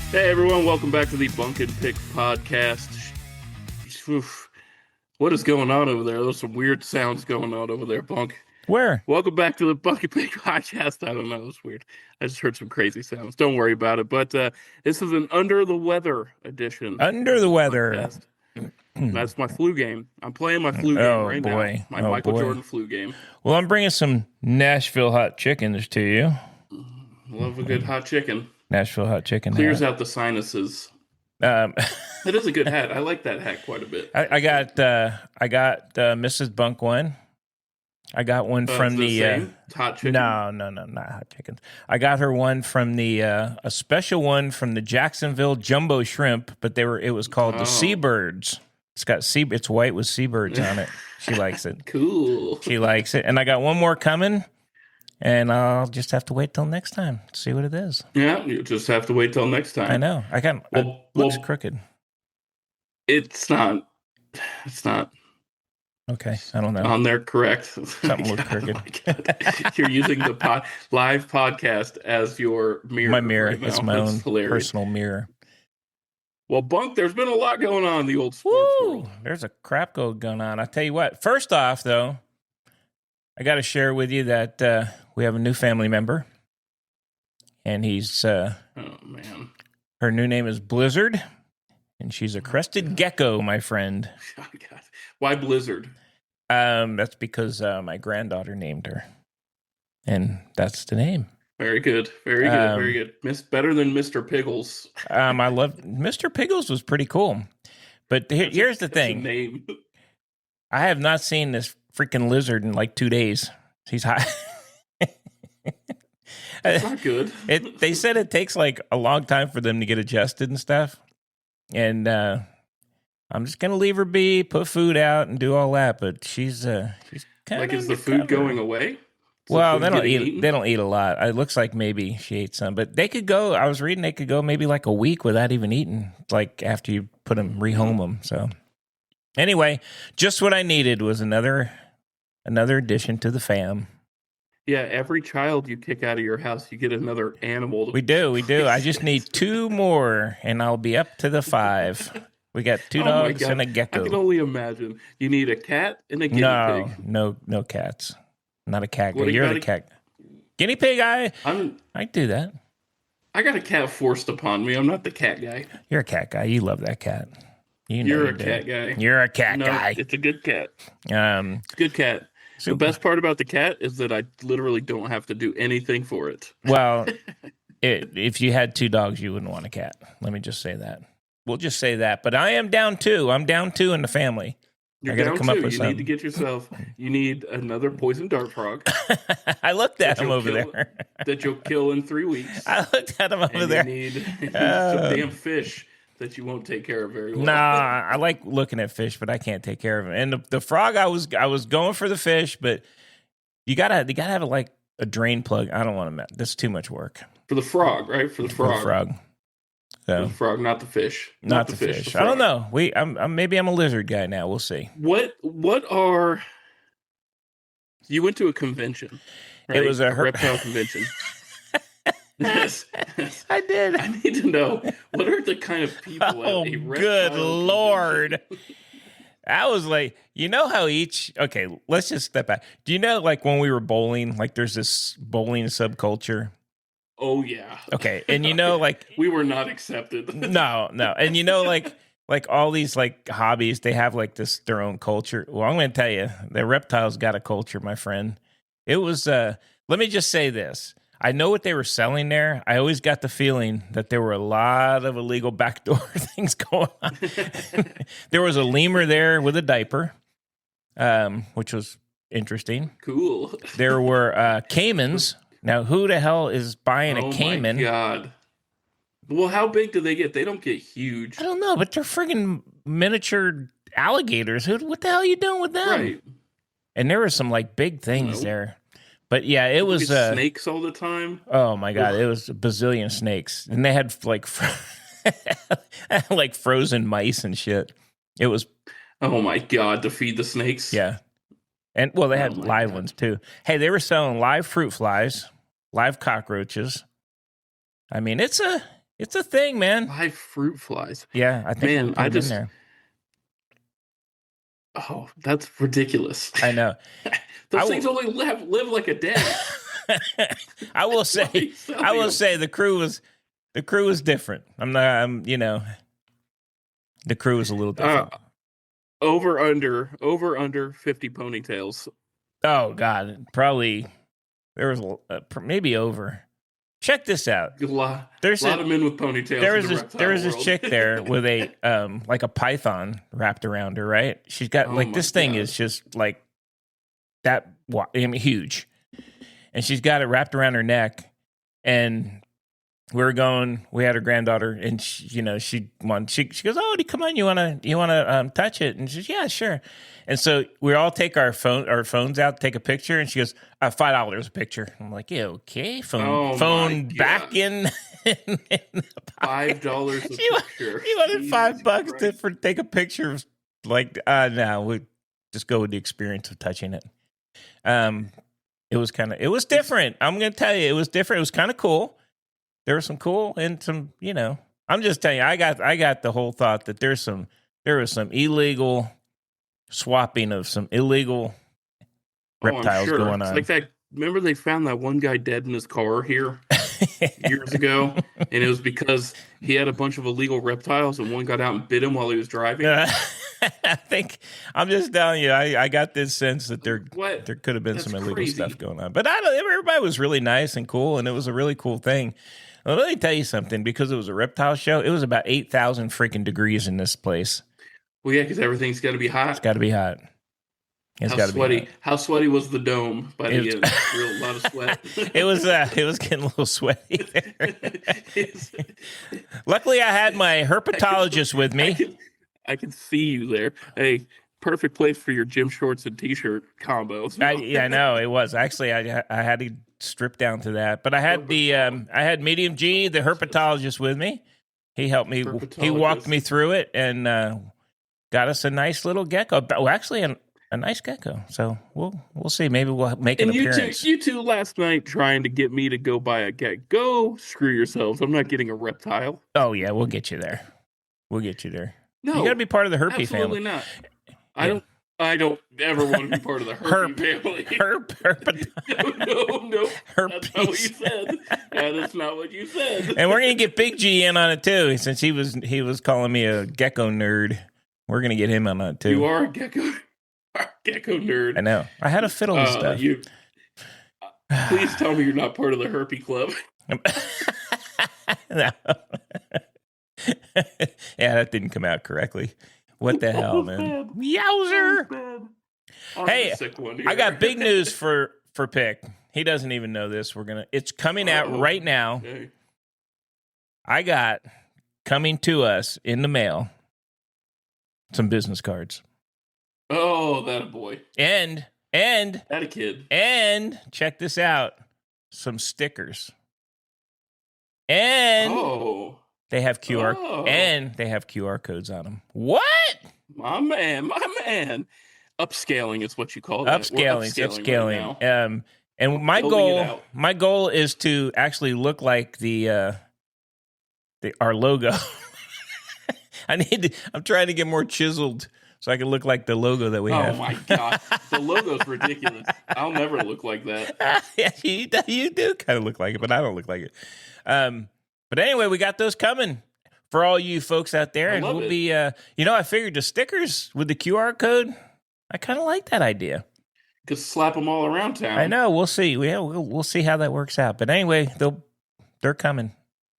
Hey everyone, welcome back to the Bunk and Pick podcast. Oof. What is going on over there? There's some weird sounds going on over there, Bunk. Where? Welcome back to the Bunk and Pick podcast. I don't know, it's weird. I just heard some crazy sounds. Don't worry about it. But this is an under the weather edition. Under the weather. That's my flu game. I'm playing my flu game right now. My Michael Jordan flu game. Well, I'm bringing some Nashville hot chickens to you. Love a good hot chicken. Nashville hot chicken clears hat. out the sinuses. It is a good hat. I like that hat quite a bit. I got Mrs. Bunk one. I got one from the hot chicken. No, not hot chickens. I got her one from the a special one from the Jacksonville Jumbo Shrimp, but it was called the Seabirds. It's white with seabirds on it. She likes it. Cool. She likes it, and I got one more coming. And I'll just have to wait till next time to see what it is. Yeah, you just have to wait till next time. I know. It looks crooked. It's not. Okay, I don't know. On there, correct. Something looks crooked. You're using the live podcast as your mirror. My mirror. Right now. It's my own personal mirror. Well, Bunk, there's been a lot going on in the old sports world. There's a crap going on. I tell you what. First off, though, I got to share with you that we have a new family member, and he's oh man, her new name is Blizzard, and she's a crested gecko, my friend. Oh, God. Why Blizzard? That's because my granddaughter named her, and that's the name. Very good, very good. Better than Mr. Piggles. I love Mr. Piggles was pretty cool, but here's the thing: name. I have not seen this freaking lizard in like 2 days. He's hot. That's not good. They said it takes like a long time for them to get adjusted and stuff. And I'm just gonna leave her be, put food out, and do all that. But she's kind of like, is the food going away? Well, they don't eat. They don't eat a lot. It looks like maybe she ate some, but they could go. I was reading they could go maybe like a week without even eating. Like after you put them, rehome them. So anyway, just what I needed was another addition to the fam. Yeah, every child you kick out of your house, you get another animal. We do. I just need 2 more, and I'll be up to the 5. We got 2 dogs and a gecko. I can only imagine. You need a cat and a guinea pig. No cats. Not a cat guy. You're the cat. Guinea pig guy. I do that. I got a cat forced upon me. I'm not the cat guy. You're a cat guy. You love that cat. You're a cat guy. You're a cat guy. It's a good cat. It's a good cat. Super. The best part about the cat is that I literally don't have to do anything for it. Well, if you had 2 dogs, you wouldn't want a cat. Let me just say that. We'll just say that. But I am down 2. I'm down 2 in the family. You're down 2. You need to get yourself. You need another poison dart frog. I looked at him over there. That you'll kill in 3 weeks. I looked at him over there. You need some damn fish that you won't take care of very well. Nah, I like looking at fish, but I can't take care of them. And the frog, I was going for the fish, but you gotta have a drain plug. I don't want to. That's too much work for the frog, right? For the frog. So, the frog, not the fish. Not the fish. I don't know. Maybe I'm a lizard guy now. We'll see. What are? You went to a convention. Right? It was a reptile convention. Yes, I did. I need to know, what are the kind of people at a reptile good Lord. I was like, you know how okay, let's just step back. Do you know, like, when we were bowling, like, there's this bowling subculture? Oh, yeah. Okay, and you know, like... we were not accepted. No. And you know, like all these, like, hobbies, they have, like, their own culture. Well, I'm going to tell you, the reptiles got a culture, my friend. It was, let me just say this. I know what they were selling there. I always got the feeling that there were a lot of illegal backdoor things going on. There was a lemur there with a diaper, which was interesting. Cool. There were caimans. Now, who the hell is buying a caiman? Oh, my God. Well, how big do they get? They don't get huge. I don't know, but they're friggin' miniature alligators. What the hell are you doing with them? Right. And there were some, like, big things there. But yeah, it was snakes all the time. Oh my God, it was a bazillion snakes, and they had like like frozen mice and shit. It was. Oh my God, to feed the snakes. Yeah, And well, they had Oh, my live God. ones too. Hey, they were selling live fruit flies, live cockroaches. I mean, it's a thing, man. Live fruit flies. Yeah, I think Man, we'll put them in there. Oh, that's ridiculous. I know. Those things only live like a day. I will Why are you say, selling them? the crew was different. The crew was a little different. Over under 50 ponytails. Oh God, probably there was maybe over. Check this out. A lot There's of men with ponytails. There was this world. chick there with a like a python wrapped around her, right? She's got Oh this my thing God. is just like that. I mean, huge, and she's got it wrapped around her neck. And we had her granddaughter, and she goes, "Oh, come on, you wanna touch it?" And she's, "Yeah, sure." And so we all take our phones out, take a picture, and she goes, $5 a picture. I'm like, yeah, okay, phone back in. $5 a picture. You wanted $5 to take a picture of no, we just go with the experience of touching it. It was different. I'm gonna tell you, it was different. It was kind of cool. There was some cool and some, I'm just telling you, I got the whole thought that there was some illegal swapping of some illegal reptiles going on. It's like that. Remember they found that one guy dead in his car here years ago, and it was because he had a bunch of illegal reptiles, and one got out and bit him while he was driving. I think I'm just telling you, I got this sense that there could have been some illegal stuff going on, but everybody was really nice and cool, and it was a really cool thing. Well, let me tell you something, because it was a reptile show. It was about 8,000 freaking degrees in this place. Well, yeah, because everything's got to be hot. It's got to be hot. How sweaty? How sweaty was the dome by the end? A lot of sweat. It was getting a little sweaty there. Luckily, I had my herpetologist with me. I can see you there. Hey, perfect place for your gym shorts and t-shirt combo. I know it was. Actually, I had to strip down to that, but I had I had Medium G, the herpetologist, with me. He helped me. He walked me through it and got us a nice little gecko. Well, actually, a nice gecko. So we'll see. Maybe we'll make an appearance. You two last night trying to get me to go buy a gecko. Go screw yourselves. I'm not getting a reptile. Oh yeah, we'll get you there. We'll get you there. No, you got to be part of the herpy absolutely family. Not. I don't ever want to be part of the herpy family. No. That's not what you said. That is not what you said. And we're gonna get Big G in on it too, since he was calling me a gecko nerd. We're gonna get him on it too. You are a gecko nerd. I know. I had a fiddle and stuff. Please tell me you're not part of the herpy club. No. Yeah, that didn't come out correctly. What the hell, man? Yowzer! Hey, I got big news for Pick. He doesn't even know this. It's coming out right now. Okay. I got coming to us in the mail some business cards. Oh, that a boy. And that a kid. And check this out. Some stickers. And they have QR codes on them. What? My man. Upscaling is what you call that. Upscaling. Right, and my goal is to actually look like our logo. I'm trying to get more chiseled so I can look like the logo that we have. Oh my God. The logo's ridiculous. I'll never look like that. Yeah, you do kind of look like it, but I don't look like it. But anyway, we got those coming for all you folks out there. And we'll be, I figured the stickers with the QR code, I kind of like that idea. Just slap them all around town. I know. We'll see. We'll see how that works out. But anyway, they're coming.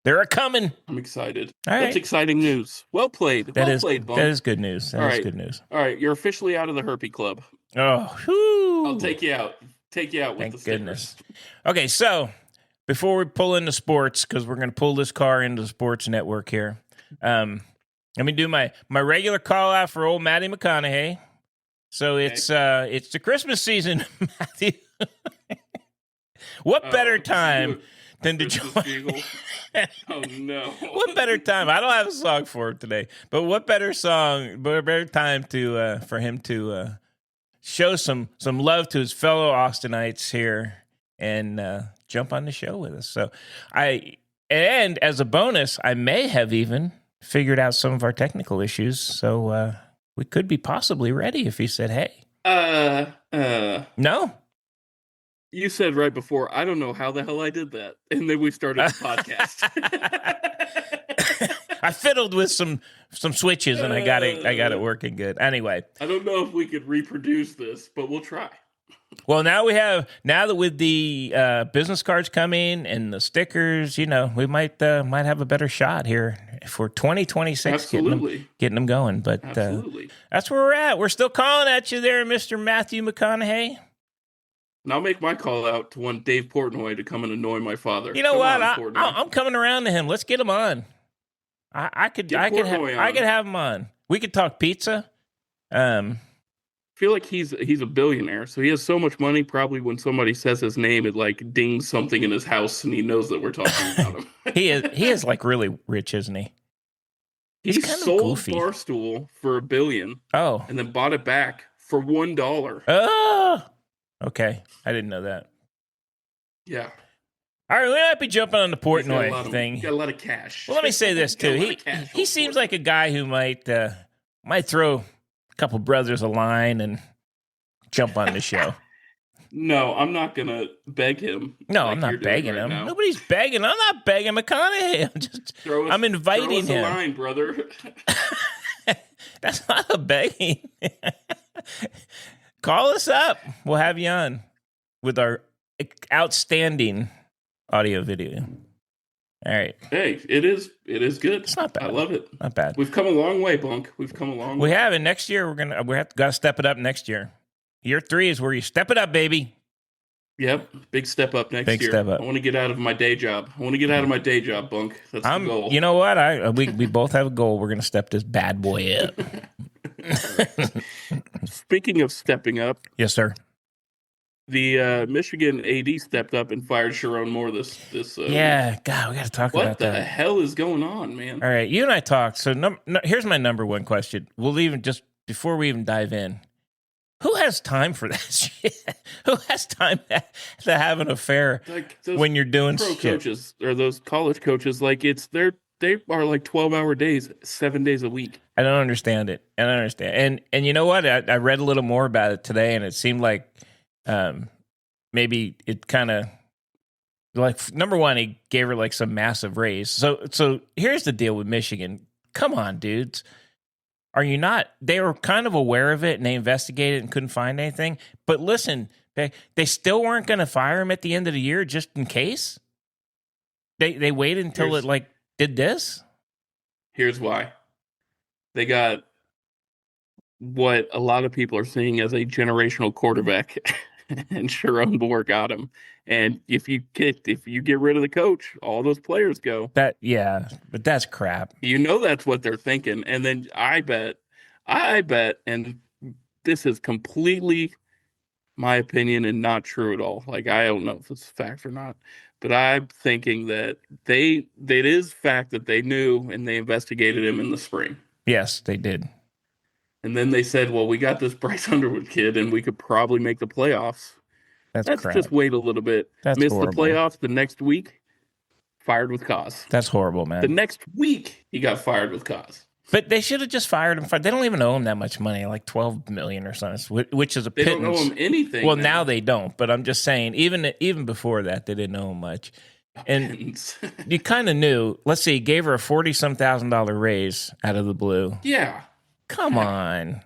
They're coming. I'm excited. All right. That's exciting news. Well played. That is good news. That is good news. All right. You're officially out of the herpy club. Oh, whoo. I'll take you out. With the stickers. Goodness. Okay, so before we pull into sports, because we're going to pull this car into the sports network here, let me do my regular call out for old Mathew McConaughey. So it's the Christmas season, Mathew. What better time than to join? Oh no! What better time? I don't have a song for it today, but what better time for him to show some love to his fellow Austinites here and jump on the show with us. So and as a bonus, I may have even figured out some of our technical issues. So we could be possibly ready if he said, hey. No? You said right before, I don't know how the hell I did that. And then we started the podcast. I fiddled with some switches and I got it working good. Anyway. I don't know if we could reproduce this, but we'll try. Well, now that with the business cards coming and the stickers, we might have a better shot here for 2026. Absolutely. Getting them going. But absolutely. That's where we're at. We're still calling at you there, Mr. Mathew McConaughey. And I'll make my call out to one Dave Portnoy to come and annoy my father. You know what? I'm coming around to him. Let's get him on. I could have him on. We could talk pizza. I feel like he's a billionaire, so he has so much money. Probably when somebody says his name, it like dings something in his house, and he knows that we're talking about him. He is like really rich, isn't he? He sold Barstool for $1 billion. Oh, and then bought it back for $1. Oh, okay. I didn't know that. Yeah. All right, we might be jumping on the Portnoy thing. He's got a lot of cash. Well, let me say this too. He seems like a guy who might throw a couple brothers a line and jump on the show. No, I'm not gonna beg him. No, I'm not begging him. Now. Nobody's begging. I'm not begging McConaughey. I'm inviting him. A line, brother. That's not a begging. Call us up. We'll have you on with our outstanding audio video. All right. Hey, it is good. It's not bad. I love it. Not bad. We've come a long way, Bunk. We've come a long way. We have, and next year we have to step it up next year. Year 3 is where you step it up, baby. Yep. Big step up next year. Step up. I want to get out of my day job. Bunk. That's the goal. You know what? We both have a goal. We're going to step this bad boy up. Speaking of stepping up. Yes, sir. The Michigan AD stepped up and fired Sharon Moore this yeah, God, we got to talk about that. What the hell is going on, man? All right, you and I talked. So here's my number one question. We'll even just before we even dive in. Who has time for that shit? Who has time to have an affair when you're doing pro shit? Coaches or those college coaches, like they are like 12-hour days, 7 days a week. I don't understand it. And you know what? I read a little more about it today, and it seemed like maybe it kind of like number one, he gave her like some massive raise. So here's the deal with Michigan. Come on, dudes. Are you not? They were kind of aware of it and they investigated and couldn't find anything. But listen, they still weren't going to fire him at the end of the year just in case. They waited until it like did this. Here's why. They got what a lot of people are seeing as a generational quarterback, and Sharon Moore got him. And if you get rid of the coach, all those players go. But that's crap. You know that's what they're thinking. And then I bet, and this is completely my opinion and not true at all. Like I don't know if it's fact or not, but I'm thinking that it is fact that they knew and they investigated him in the spring. Yes, they did. And then they said, well, we got this Bryce Underwood kid and we could probably make the playoffs. Let's crap. Just wait a little bit. That's Miss horrible. The playoffs the next week, fired with cause. That's horrible, man. The next week, he got fired with cause. But they should have just fired him. They don't even owe him that much money, like $12 million or something, which is a pittance. They don't owe him anything. Well, now they don't. But I'm just saying, even before that, they didn't owe him much. And you kind of knew. Let's see, he gave her a $40,000 raise out of the blue. Yeah. Come on.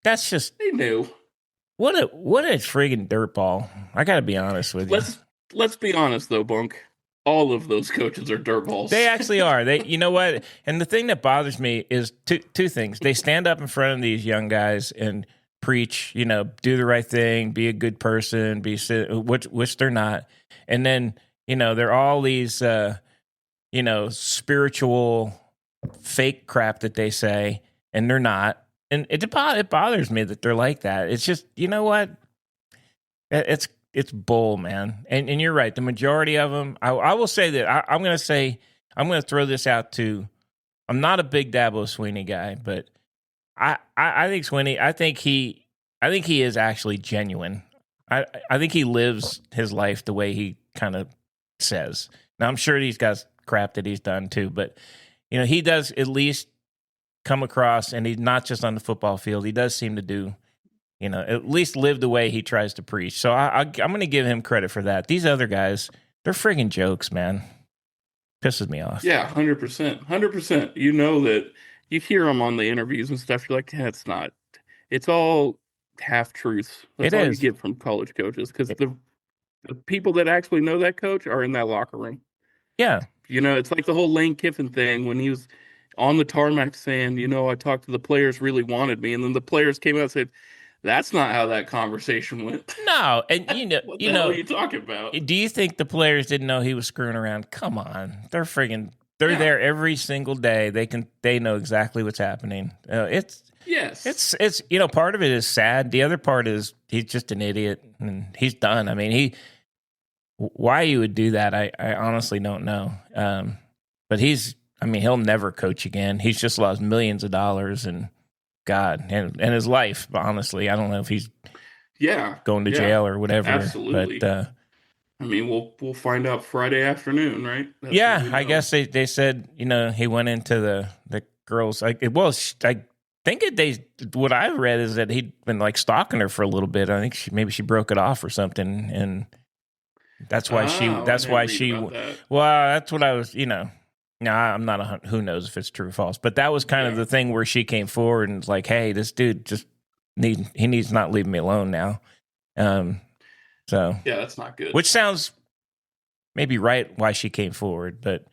That's just. They knew. What a friggin' dirtball. I got to be honest with you. Let's be honest, though, Bunk. All of those coaches are dirtballs. They actually are. You know what? And the thing that bothers me is two things. They stand up in front of these young guys and preach, do the right thing, be a good person, which they're not. And then, they're all these, spiritual fake crap that they say, and they're not. And it bothers me that they're like that. It's just, you know what? It's bull, man. And you're right. The majority of them, I will say that I'm going to throw this out too. I'm not a big Dabo Swinney guy, but I think Swinney, I I think he is actually genuine. I think he lives his life the way he kind of says. Now I'm sure he's got crap that he's done too, but he does at least come across, and he's not just on the football field. He does seem to do, at least live the way he tries to preach. So I'm going to give him credit for that. These other guys, they're friggin' jokes, man. Pisses me off. Yeah, 100%. 100%. You know that you hear them on the interviews and stuff. You're like, yeah, it's not. It's all half truths. That's It all is. you get from college coaches, because the people that actually know that coach are in that locker room. Yeah. It's like the whole Lane Kiffin thing when he was on the tarmac saying, I talked to the players, really wanted me. And then the players came out and said, that's not how that conversation went. No, and What the hell are you talking about? Do you think the players didn't know he was screwing around? Come on, they're there every single day. They know exactly what's happening. It's part of it is sad. The other part is he's just an idiot and he's done. I mean, why you would do that, I honestly don't know. But he'll never coach again. He's just lost millions of dollars and God and his life. Honestly, I don't know if he's going to jail or whatever. Absolutely. But we'll find out Friday afternoon, right? That's I guess they said he went into the girls. What I read is that he'd been like stalking her for a little bit. I think maybe she broke it off or something, and that's why that's what I was. No, I'm not. Who knows if it's true or false? But that was kind of the thing where she came forward and was like, "Hey, this dude needs not leaving me alone now." So that's not good. Which sounds maybe right why she came forward, but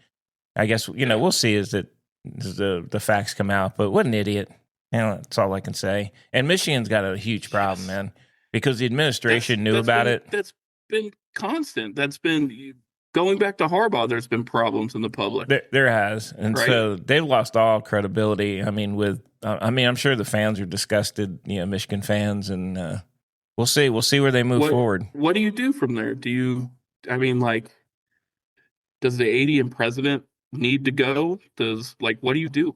I guess we'll see as the facts come out. But what an idiot! That's all I can say. And Michigan's got a huge problem, man, because the administration knew about it. That's been constant. That's been. Going back to Harbaugh, there's been problems in the public. There has, and so they've lost all credibility. I mean, I'm sure the fans are disgusted, Michigan fans, and we'll see. We'll see where they move forward. What do you do from there? Does the 80 president need to go? What do you do?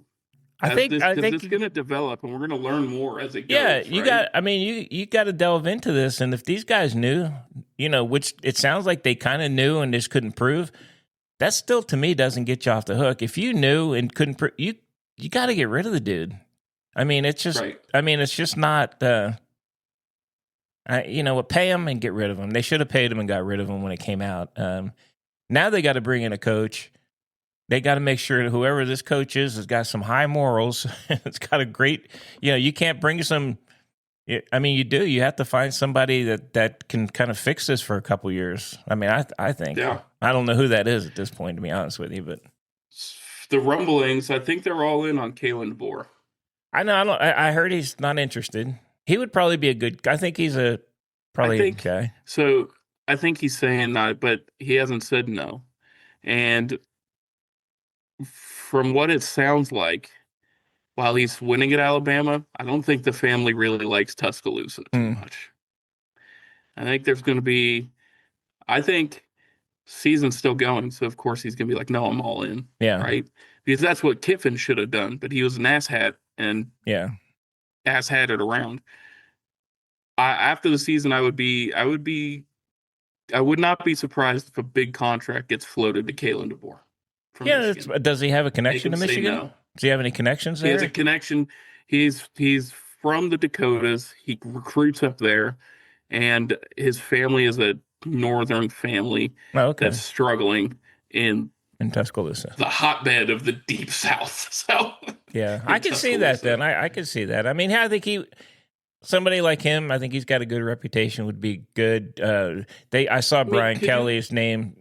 I think it's going to develop, and we're going to learn more as it goes. Yeah, you got to delve into this, and if these guys knew, which it sounds like they kind of knew and just couldn't prove, that still to me doesn't get you off the hook. If you knew and couldn't prove, you got to get rid of the dude. I mean, it's just, it's just not. Pay him and get rid of him. They should have paid him and got rid of him when it came out. Now they got to bring in a coach. They got to make sure that whoever this coach is has got some high morals. It's got a great, you can't bring some. I mean, you do. You have to find somebody that can kind of fix this for a couple years. I mean, I think. Yeah. I don't know who that is at this point, to be honest with you, but the rumblings, I think they're all in on Kalen DeBoer. I know. I heard he's not interested. He would probably be a good. I think he's a guy. So I think he's saying not, but he hasn't said no, and. From what it sounds like, while he's winning at Alabama, I don't think the family really likes Tuscaloosa too much. I think there's going to be, season's still going, so of course he's going to be like, no, I'm all in. Yeah. Right? Because that's what Kiffin should have done, but he was an asshat and asshatted around. After the season, I would not be surprised if a big contract gets floated to Kalen DeBoer. Does he have a connection to Michigan? No. Does he have any connections there? He has a connection. He's from the Dakotas. He recruits up there, and his family is a northern family that's struggling in Tuscaloosa, the hotbed of the deep South. So I can see that. Then I can see that. I mean, I think somebody like him, I think he's got a good reputation. Would be good. I saw Brian Kelly's name.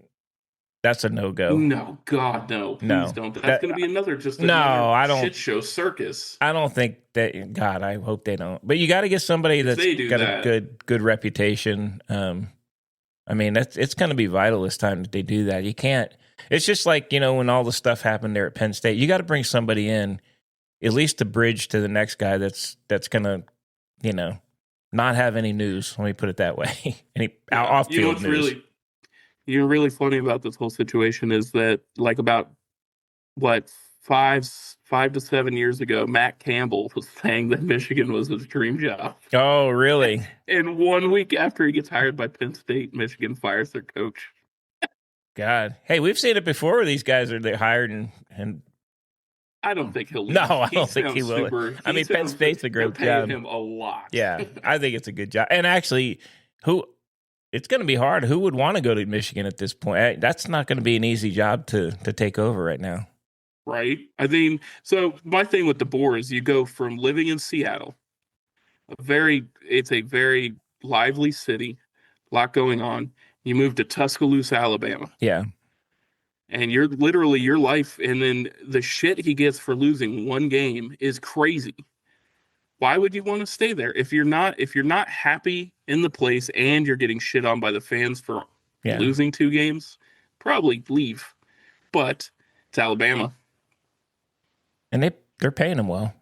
That's a no-go. No, God, no. Please don't. That's going to be another shit show circus. I don't think that. God, I hope they don't. But you got to get somebody that's got a good reputation. I mean, it's going to be vital this time that they do that. You can't. It's just like when all the stuff happened there at Penn State. You got to bring somebody in, at least to bridge to the next guy that's going to, not have any news. Let me put it that way. Any off-field news. Really funny about this whole situation is that, about 5 to 7 years ago, Matt Campbell was saying that Michigan was his dream job. Oh, really? And 1 week after he gets hired by Penn State, Michigan fires their coach. God. Hey, we've seen it before where these guys are hired and I don't think he'll leave. no, I don't think he will. I mean, Penn State's a great job. job. Him a lot. Yeah, I think it's a good job. And actually, it's going to be hard. Who would want to go to Michigan at this point? That's not going to be an easy job to take over right now. Right. I mean, so my thing with DeBoer is you go from living in Seattle, it's a very lively city, a lot going on. You move to Tuscaloosa, Alabama. Yeah. And you're literally your life, and then the shit he gets for losing one game is crazy. Why would you want to stay there if you're not happy in the place and you're getting shit on by the fans for losing 2 games? Probably leave. But it's Alabama. And they're paying him well.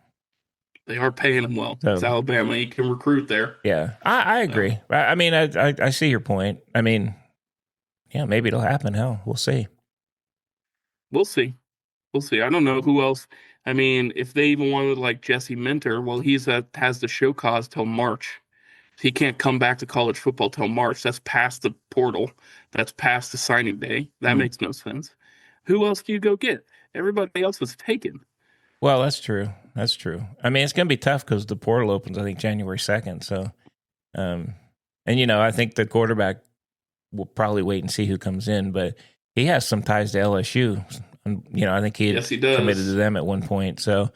They are paying him well. So, it's Alabama. You can recruit there. Yeah, I agree. I mean, I see your point. I mean, yeah, maybe it'll happen. Hell, we'll see. We'll see. I don't know who else. I mean, if they even wanted like Jesse Minter, well, he's has the show cause till March. He can't come back to college football till March. That's past the portal. That's past the signing day. That makes no sense. Who else do you go get? Everybody else was taken. Well, that's true. That's true. I mean, it's going to be tough because the portal opens, I think, January 2nd. So, and, I think the quarterback will probably wait and see who comes in, but he has some ties to LSU. I think he committed to them at one point. So,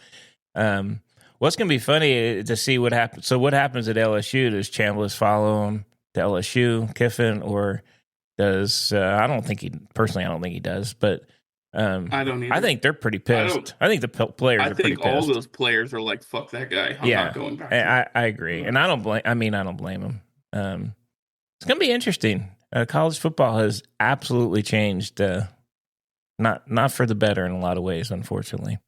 what's going to be funny to see what happens. So, what happens at LSU? Does Chambliss follow him to LSU, Kiffin, or does I don't think he does, but I don't either. I think they're pretty pissed. I think the players are pretty pissed. I think all those players are like, fuck that guy. I'm not going back. I agree. And I don't blame him. It's going to be interesting. College football has absolutely changed. Not for the better in a lot of ways, unfortunately.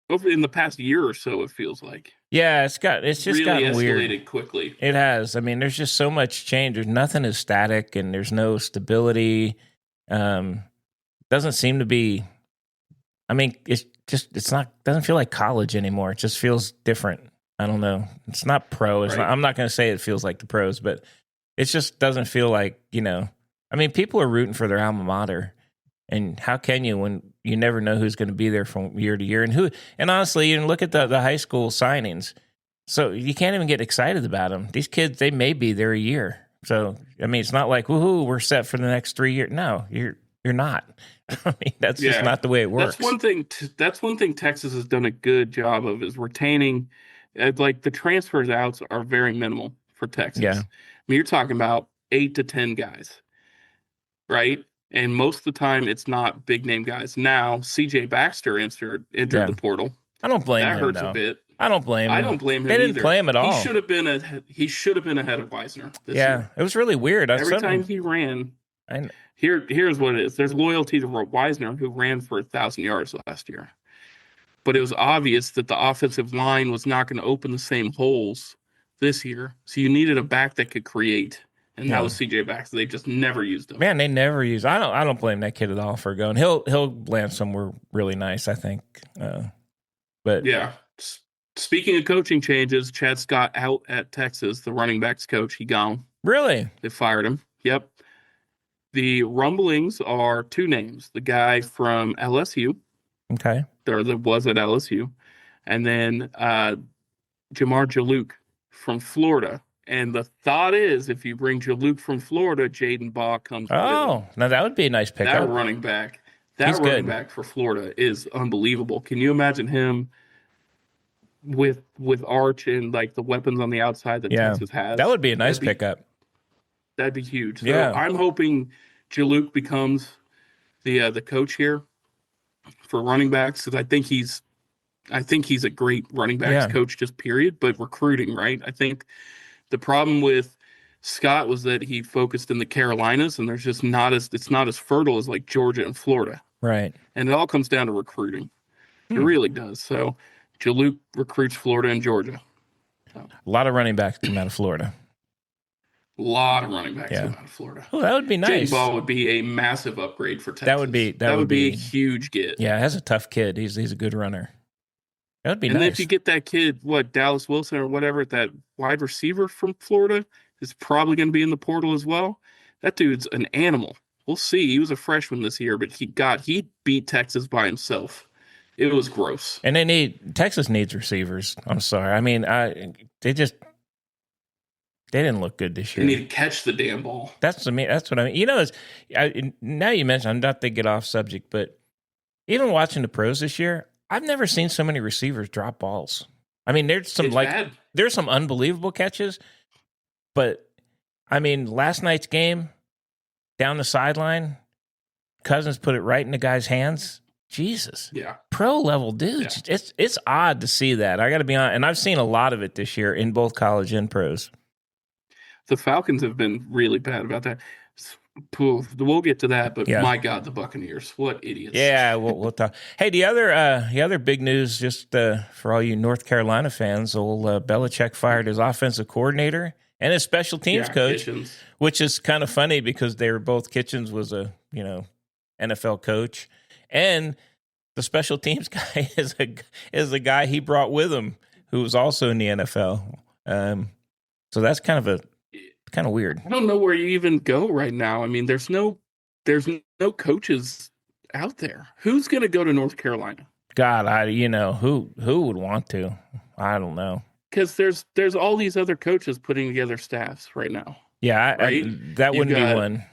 In the past year or so, it feels like. Yeah, it's just really gotten weird. Escalated quickly. It has. I mean, there's just so much change. There's nothing is static, and there's no stability. Doesn't seem to be. I mean, doesn't feel like college anymore. It just feels different. I don't know. It's not pro. I'm not going to say it feels like the pros, but it just doesn't feel like, I mean, people are rooting for their alma mater. And how can you when you never know who's going to be there from year to year? And honestly, you look at the high school signings. So you can't even get excited about them. These kids, they may be there a year. So, I mean, it's not like, woohoo, we're set for the next 3 years. No, you're not. I mean, that's just not the way it works. That's one thing Texas has done a good job of is retaining, like the transfers outs are very minimal for Texas. Yeah. I mean, you're talking about 8 to 10 guys, right? And most of the time, it's not big name guys. Now, C.J. Baxter entered the portal. I don't blame him. That hurts a bit. I don't blame him. I don't blame him. They didn't play him at all. He should have been ahead of Wisner. This year. It was really weird. Every time he ran, here's what it is. There's loyalty to Wisner, who ran for 1,000 yards last year, but it was obvious that the offensive line was not going to open the same holes this year. So you needed a back that could create. And that was C.J. Baxter. They just never used him. Man, they never used. I don't blame that kid at all for going. He'll land somewhere really nice, I think. But yeah. Speaking of coaching changes, Chad Scott out at Texas, the running backs coach. He gone. Really? They fired him. Yep. The rumblings are 2 names: the guy from LSU. Okay. Or that was at LSU, and then Jamar Jaluk from Florida. And the thought is, if you bring Jaluk from Florida, Jaden Baugh comes. Oh, now that would be a nice pickup. That running back for Florida is unbelievable. Can you imagine him with Arch and like the weapons on the outside that Texas has? That would be a nice pickup. That'd be huge. So I'm hoping Jaluk becomes the coach here for running backs because I think he's a great running backs coach, just period. But recruiting, right? I think. The problem with Scott was that he focused in the Carolinas, and there's just it's not as fertile as like Georgia and Florida. Right. And it all comes down to recruiting. It really does. So Jaluk recruits Florida and Georgia. A lot of running backs come out of Florida. A lot of running backs Yeah. come out of Florida. Oh, that would be Jaden nice. Ball would be a massive upgrade for Texas. That would be a be huge get. Yeah, has a tough kid. He's a good runner. That would be And then nice. if you get that kid, Dallas Wilson or whatever, that wide receiver from Florida is probably going to be in the portal as well. That dude's an animal. We'll see. He was a freshman this year, but he beat Texas by himself. It was gross. And Texas needs receivers. I'm sorry. I mean, they didn't look good this year. They need to catch the damn ball. That's what I mean. You know, now you mentioned, I'm not to get off subject, but even watching the pros this year, I've never seen so many receivers drop balls. I mean, there's some unbelievable catches, but I mean, last night's game down the sideline, Cousins put it right in the guy's hands. Jesus. Yeah. Pro level dudes. Yeah. It's odd to see that. I got to be honest. And I've seen a lot of it this year in both college and pros. The Falcons have been really bad about that. We'll get to that, but my God, the Buccaneers, what idiots! Yeah, we'll talk. Hey, the other big news, just for all you North Carolina fans, old Belichick fired his offensive coordinator and his special teams coach, Kitchens. Which is kind of funny because they were both. Kitchens was a NFL coach, and the special teams guy is a guy he brought with him who was also in the NFL. So that's kind of weird. I don't know where you even go right now. I mean, there's no coaches out there. Who's going to go to North Carolina? God, who would want to? I don't know. Because there's all these other coaches putting together staffs right now. Yeah, right? That wouldn't be one.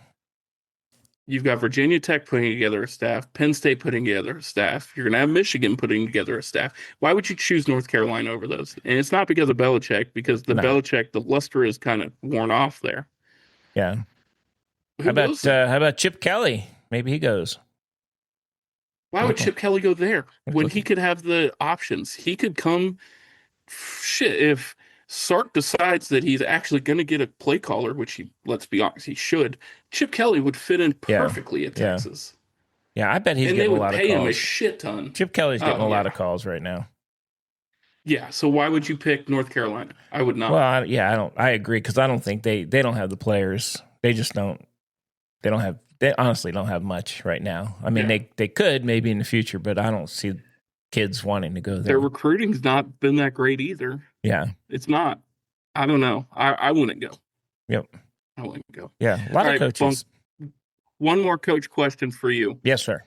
You've got Virginia Tech putting together a staff, Penn State putting together a staff. You're going to have Michigan putting together a staff. Why would you choose North Carolina over those? And it's not because of Belichick, because Belichick, the luster is kind of worn off there. Yeah. How about Chip Kelly? Maybe he goes. Why would Chip Kelly go there when he could have the options? He could come. Shit, if Sark decides that he's actually going to get a play caller, which let's be honest, he should. Chip Kelly would fit in perfectly at Texas. Yeah, I bet he's getting a lot of calls. And they would pay him a shit ton. Chip Kelly's getting a lot of calls right now. Yeah, so why would you pick North Carolina? I would not. Well, I agree because I don't think they don't have the players. They just don't. They honestly don't have much right now. I mean, they could maybe in the future, but I don't see kids wanting to go there. Their recruiting's not been that great either. Yeah. It's not. I don't know. I wouldn't go. Yep. I wouldn't go. Yeah. A lot of coaches. One more coach question for you. Yes, sir.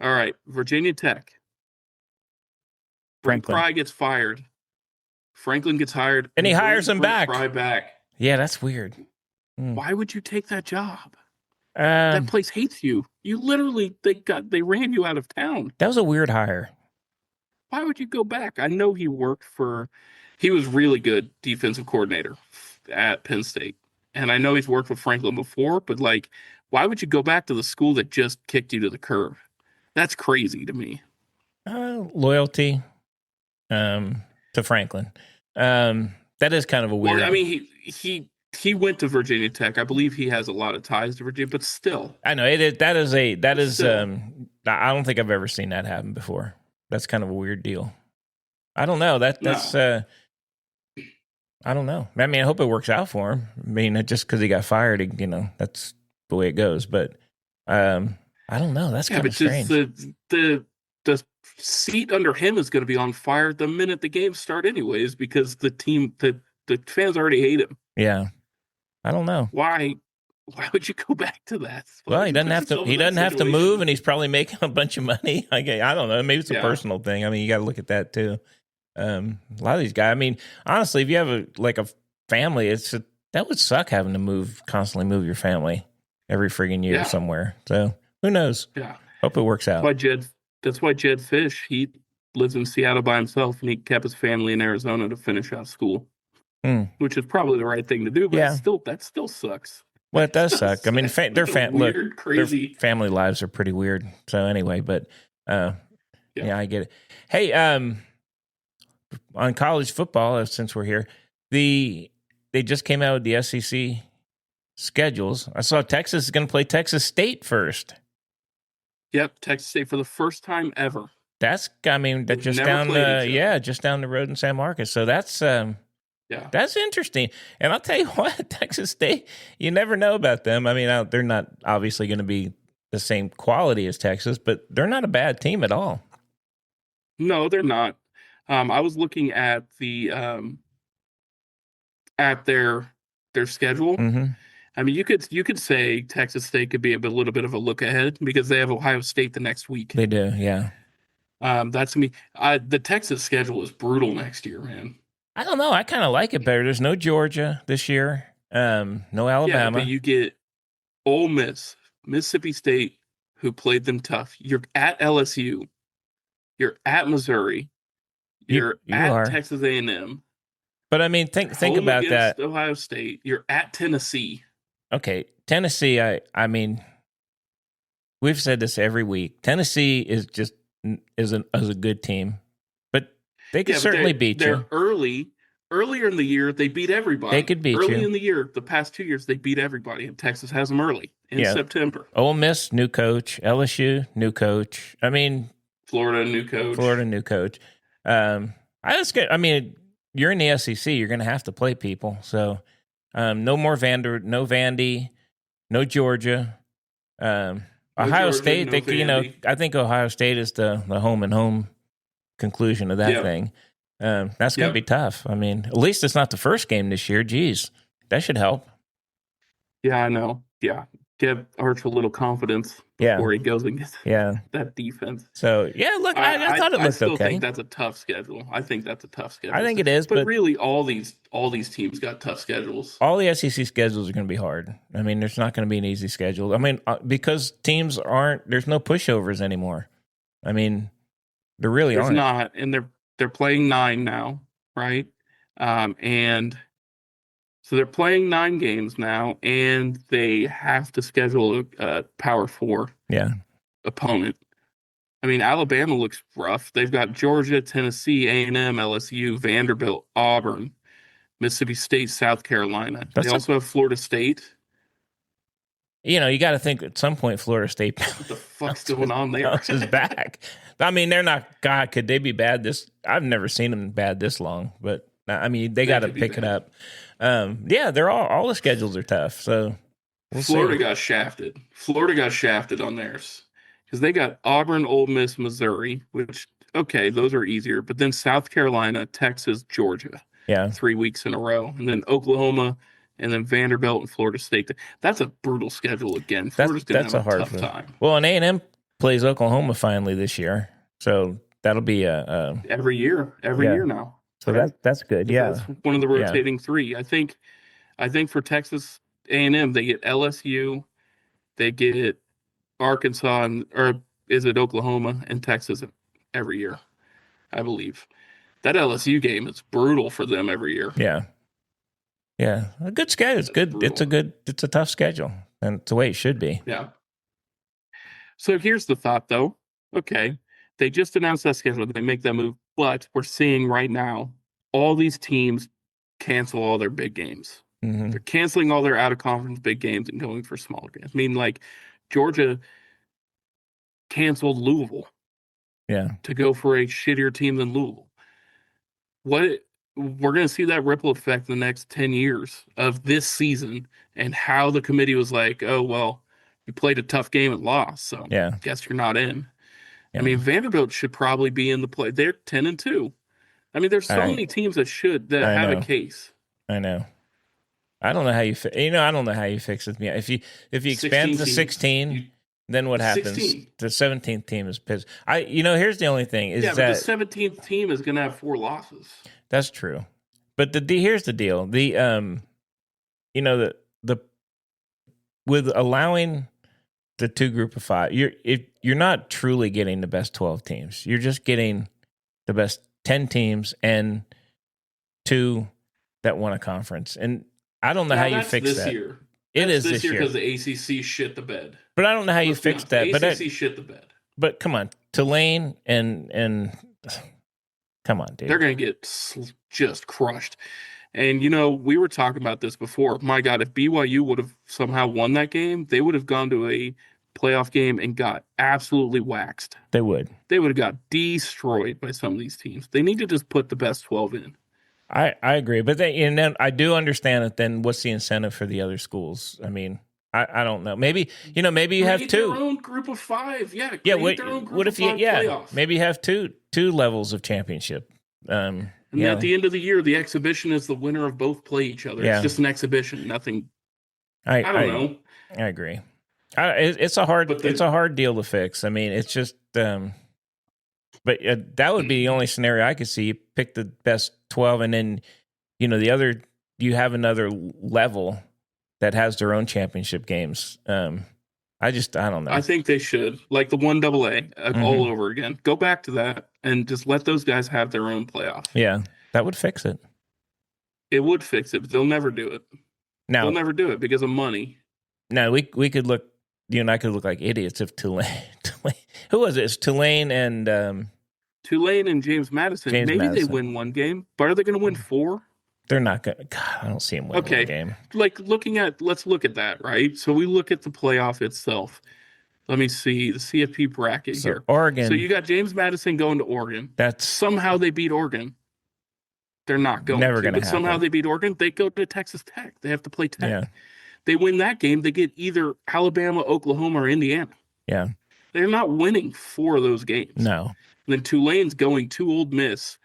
All right. Virginia Tech. Franklin. Fry gets fired. Franklin gets hired. And he hires him back. Fry back. Yeah, that's weird. Why would you take that job? That place hates you. You literally, they ran you out of town. That was a weird hire. Why would you go back? I know he was really good defensive coordinator at Penn State. And I know he's worked with Franklin before, but why would you go back to the school that just kicked you to the curb? That's crazy to me. Loyalty to Franklin. That is kind of a weird. Well, I mean, he went to Virginia Tech. I believe he has a lot of ties to Virginia, but still. I know that is I don't think I've ever seen that happen before. That's kind of a weird deal. I don't know. That's I don't know. I mean, I hope it works out for him. I mean, just because he got fired, that's the way it goes. But I don't know. That's kind of strange. The seat under him is going to be on fire the minute the games start, anyways, because the fans already hate him. Yeah, I don't know why. Why would you go back to that? Well, he doesn't have to. He doesn't have to move, and he's probably making a bunch of money. I don't know. Maybe it's a personal thing. I mean, you got to look at that too. A lot of these guys. I mean, honestly, if you have a family, that would suck having to constantly move your family every friggin' year somewhere. So who knows? Yeah. Hope it works out. That's why Jed Fish, he lives in Seattle by himself, and he kept his family in Arizona to finish out school, which is probably the right thing to do. But that still sucks. Well, it does suck. I mean, their family lives are pretty weird. So anyway, but I get it. Hey, on college football, since we're here, they just came out with the SEC schedules. I saw Texas is going to play Texas State first. Yep, Texas State for the first time ever. That's just down the road in San Marcos. So that's Yeah. That's interesting. And I'll tell you what, Texas State, you never know about them. I mean, they're not obviously going to be the same quality as Texas, but they're not a bad team at all. No, they're not. I was looking at their schedule. Mm-hmm. I mean, you could say Texas State could be little bit of a look ahead because they have Ohio State the next week. They do, yeah. That's me. The Texas schedule is brutal next year, man. I don't know. I kind of like it better. There's no Georgia this year. No Yeah, Alabama. but you get Ole Miss, Mississippi State, who played them tough. You're at LSU. You're at Missouri. You're You at are. Texas A&M. But I mean, think Home about against that. Ohio State. You're at Tennessee. Okay, Tennessee. I mean, we've said this every week. Tennessee is just is a good team, but they could Yeah, but certainly beat they're you. earlier in the year, they beat everybody. They could beat Early you. in the year, the past 2 years, they beat everybody, and Texas has them early in Yeah. September. Ole Miss, new coach. LSU, new coach. I mean, Florida, new coach. Florida, new coach. I mean, you're in the SEC. You're going to have to play people. So, no more no Vandy, no Georgia. Ohio Georgia, State. no Vandy. I think Ohio State is the home and home conclusion of that Yep. thing. That's going to Yep. be tough. I mean, at least it's not the first game this year. Geez, that should help. Yeah, I know. Yeah. Give Arch a little confidence Yeah. before he goes and gets Yeah. that defense. So yeah, look, I thought it I looked still okay. think that's a tough schedule. I think that's a tough schedule. I think it is, but but really all these teams got tough schedules. all the SEC schedules are going to be hard. I mean, there's not going to be an easy schedule. I mean, because teams there's no pushovers anymore. I mean, there really There's aren't. not, and they're playing 9 now, right? And so they're playing 9 games now, and they have to schedule a Power 4 Yeah. opponent. I mean, Alabama looks rough. They've got Georgia, Tennessee, A&M, LSU, Vanderbilt, Auburn, Mississippi State, South Carolina. They also have Florida State. You got to think at some point Florida State What the fuck's going on there? bounces back. I mean, they're not. God, could they be bad? I've never seen them bad this long. But I mean, they got to pick it up. Yeah, they're all the schedules are tough. So Florida got shafted. Florida got shafted on theirs because they got Auburn, Ole Miss, Missouri, which okay, those are easier. But then South Carolina, Texas, Georgia. Yeah, 3 weeks in a row, and then Oklahoma, and then Vanderbilt and Florida State. That's a brutal schedule again. Florida's going to have a tough time. Well, and A&M plays Oklahoma finally this year, so that'll be every year now. So that's good. Yeah, that's one of the rotating 3. I think for Texas A&M, they get LSU, they get Arkansas, or is it Oklahoma and Texas every year? I believe that LSU game is brutal for them every year. Yeah. Yeah, a good schedule. It's good. It's a tough schedule, and it's the way it should be. Yeah. So here's the thought, though. Okay, they just announced that schedule. They make that move, but we're seeing right now all these teams cancel all their big games. Mm-hmm. They're canceling all their out-of-conference big games and going for smaller games. I mean, like Georgia canceled Louisville. Yeah. To go for a shittier team than Louisville. We're going to see that ripple effect in the next 10 years of this season and how the committee was like, oh, well, you played a tough game and lost, so yeah, guess you're not in. Yeah. I mean, Vanderbilt should probably be in the play. They're 10-2. I mean, there's so many teams that have a case. I know. I don't know how you I don't know how you fix it. If you expand to 16, then what happens? 16. The 17th team is pissed. Here's the only thing is but the 17th team is going to have 4 losses. That's true. But here's the deal. The with allowing the 2 group of 5, you're not truly getting the best 12 teams. You're just getting the best 10 teams and 2 that won a conference. And I don't know how you fix that. Year. It is this year because the ACC shit the bed. But I don't know how you fix that. The ACC shit the bed. But come on, Tulane and come on, dude. They're going to get just crushed. And, we were talking about this before. My God, if BYU would have somehow won that game, they would have gone to a playoff game and got absolutely waxed. They would. They would have got destroyed by some of these teams. They need to just put the best 12 in. I agree, but and then I do understand it. Then what's the incentive for the other schools? I mean, I don't know. Maybe maybe you have Create their two. own group of 5. Yeah, Yeah, create their own what group of if you 5 playoff. maybe you have two levels of championship. And at the end of the year, the exhibition is the winner of both play each other. Yeah. It's just an exhibition, nothing. I don't know. I agree. It's a hard deal to fix. I mean, it's just but that would be the only scenario I could see. You pick the best 12, and then the other, you have another level that has their own championship games. I don't know. I think they should, like the 1AA all over again. Go back to that and just let those guys have their own playoff. Yeah, that would fix it. It would fix it, but they'll never do it. Now, they'll never do it because of money. Now, we could look, you and I could look like idiots if Tulane who was it? It's Tulane and James Madison. Maybe they win one game, but are they going to win 4? They're not going to. God, I don't see them winning a game. Like let's look at that, right? So we look at the playoff itself. Let me see the CFP bracket here. Oregon. So you got James Madison going to Oregon. Somehow they beat Oregon. They're not going never to. But somehow they beat Oregon. They go to Texas Tech. They have to play Tech. Yeah. They win that game. They get either Alabama, Oklahoma, or Indiana. Yeah. They're not winning 4 of those games. No. And then Tulane's going to Ole Miss.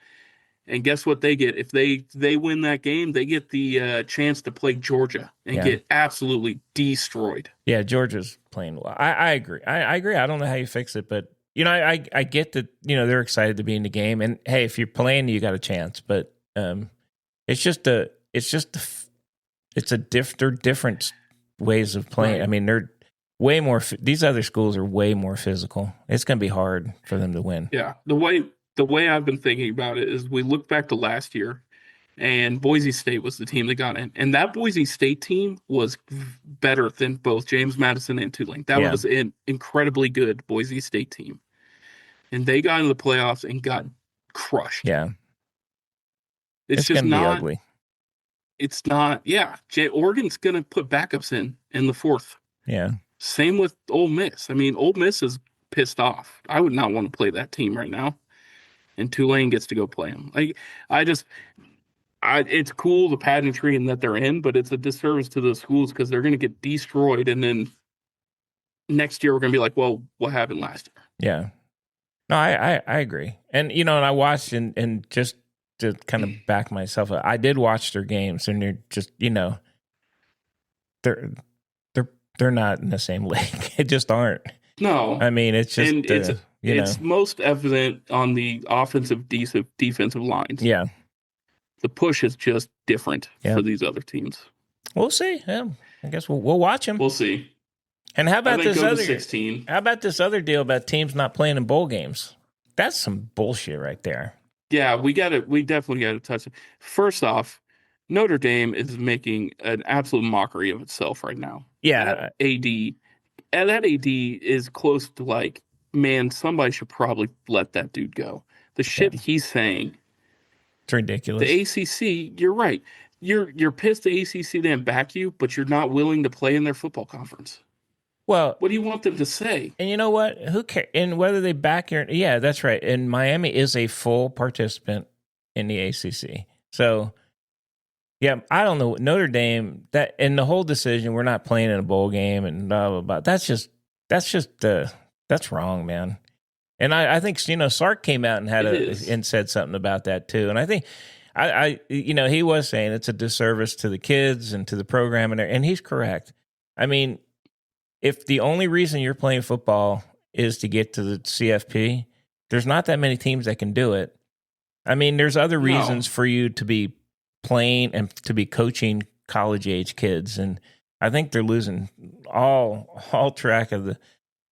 And guess what they get? If they win that game, they get the chance to play Georgia and get absolutely destroyed. Yeah, Georgia's playing well. I agree. I agree. I don't know how you fix it, but I get that they're excited to be in the game. And hey, if you're playing, you got a chance. But they're different ways of playing. Right. I mean, they're way more. These other schools are way more physical. It's going to be hard for them to win. Yeah, the way I've been thinking about it is we look back to last year, and Boise State was the team that got in. And that Boise State team was better than both James Madison and Tulane. That was an incredibly good Boise State team. And they got into the playoffs and got crushed. Yeah. It's just gonna not be ugly. It's not. Yeah. Oregon's going to put backups in the 4th. Yeah. Same with Ole Miss. I mean, Ole Miss is pissed off. I would not want to play that team right now. And Tulane gets to go play them. It's cool, the pageantry and that they're in, but it's a disservice to those schools because they're going to get destroyed. And then next year we're going to be like, well, what happened last year? Yeah. No, I agree. And, and I watched and just to kind of back myself up, I did watch their games, and they're just, they're not in the same league. It just aren't. No. I mean, it's just, and it's most evident on the offensive, defensive lines. Yeah. The push is just different for these other teams. We'll see. Yeah. I guess we'll watch them. We'll see. And how about this other 16? How about this other deal about teams not playing in bowl games? That's some bullshit right there. Yeah, we definitely got to touch it. First off, Notre Dame is making an absolute mockery of itself right now. Yeah. That AD is close to like, man, somebody should probably let that dude go. The shit he's saying. It's ridiculous. The ACC, you're right. You're pissed the ACC didn't back you, but you're not willing to play in their football conference. Well, what do you want them to say? And you know what? Who cares? And whether they back you, yeah, that's right. And Miami is a full participant in the ACC. So, yeah, I don't know. Notre Dame, that and the whole decision, we're not playing in a bowl game and blah blah blah. That's wrong, man. And I think Sark came out and and said something about that too. And I think he was saying it's a disservice to the kids and to the program, and he's correct. I mean, if the only reason you're playing football is to get to the CFP, there's not that many teams that can do it. I mean, there's other reasons for you to be playing and to be coaching college age kids, and I think they're losing all track of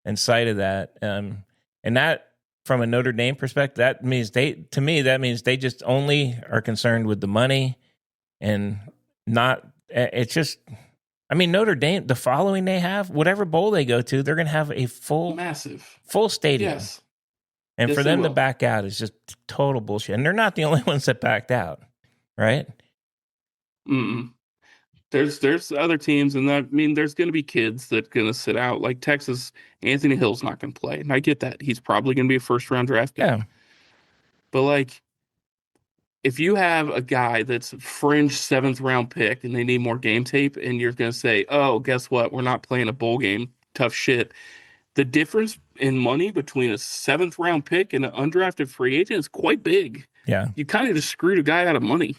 and sight of that. And that, from a Notre Dame perspective, that means they just only are concerned with the money and not. It's just. I mean, Notre Dame, the following they have, whatever bowl they go to, they're going to have a full stadium. Yes. And for them to back out is just total bullshit. And they're not the only ones that backed out, right? There's other teams, and there's going to be kids that are going to sit out. Like Texas, Anthony Hill's not going to play, and I get that. He's probably going to be a first-round draft pick. Yeah. But if you have a guy that's a fringe 7th round pick and they need more game tape, and you're going to say, oh, guess what? We're not playing a bowl game. Tough shit. The difference in money between a 7th round pick and an undrafted free agent is quite big. Yeah. You kind of just screwed a guy out of money.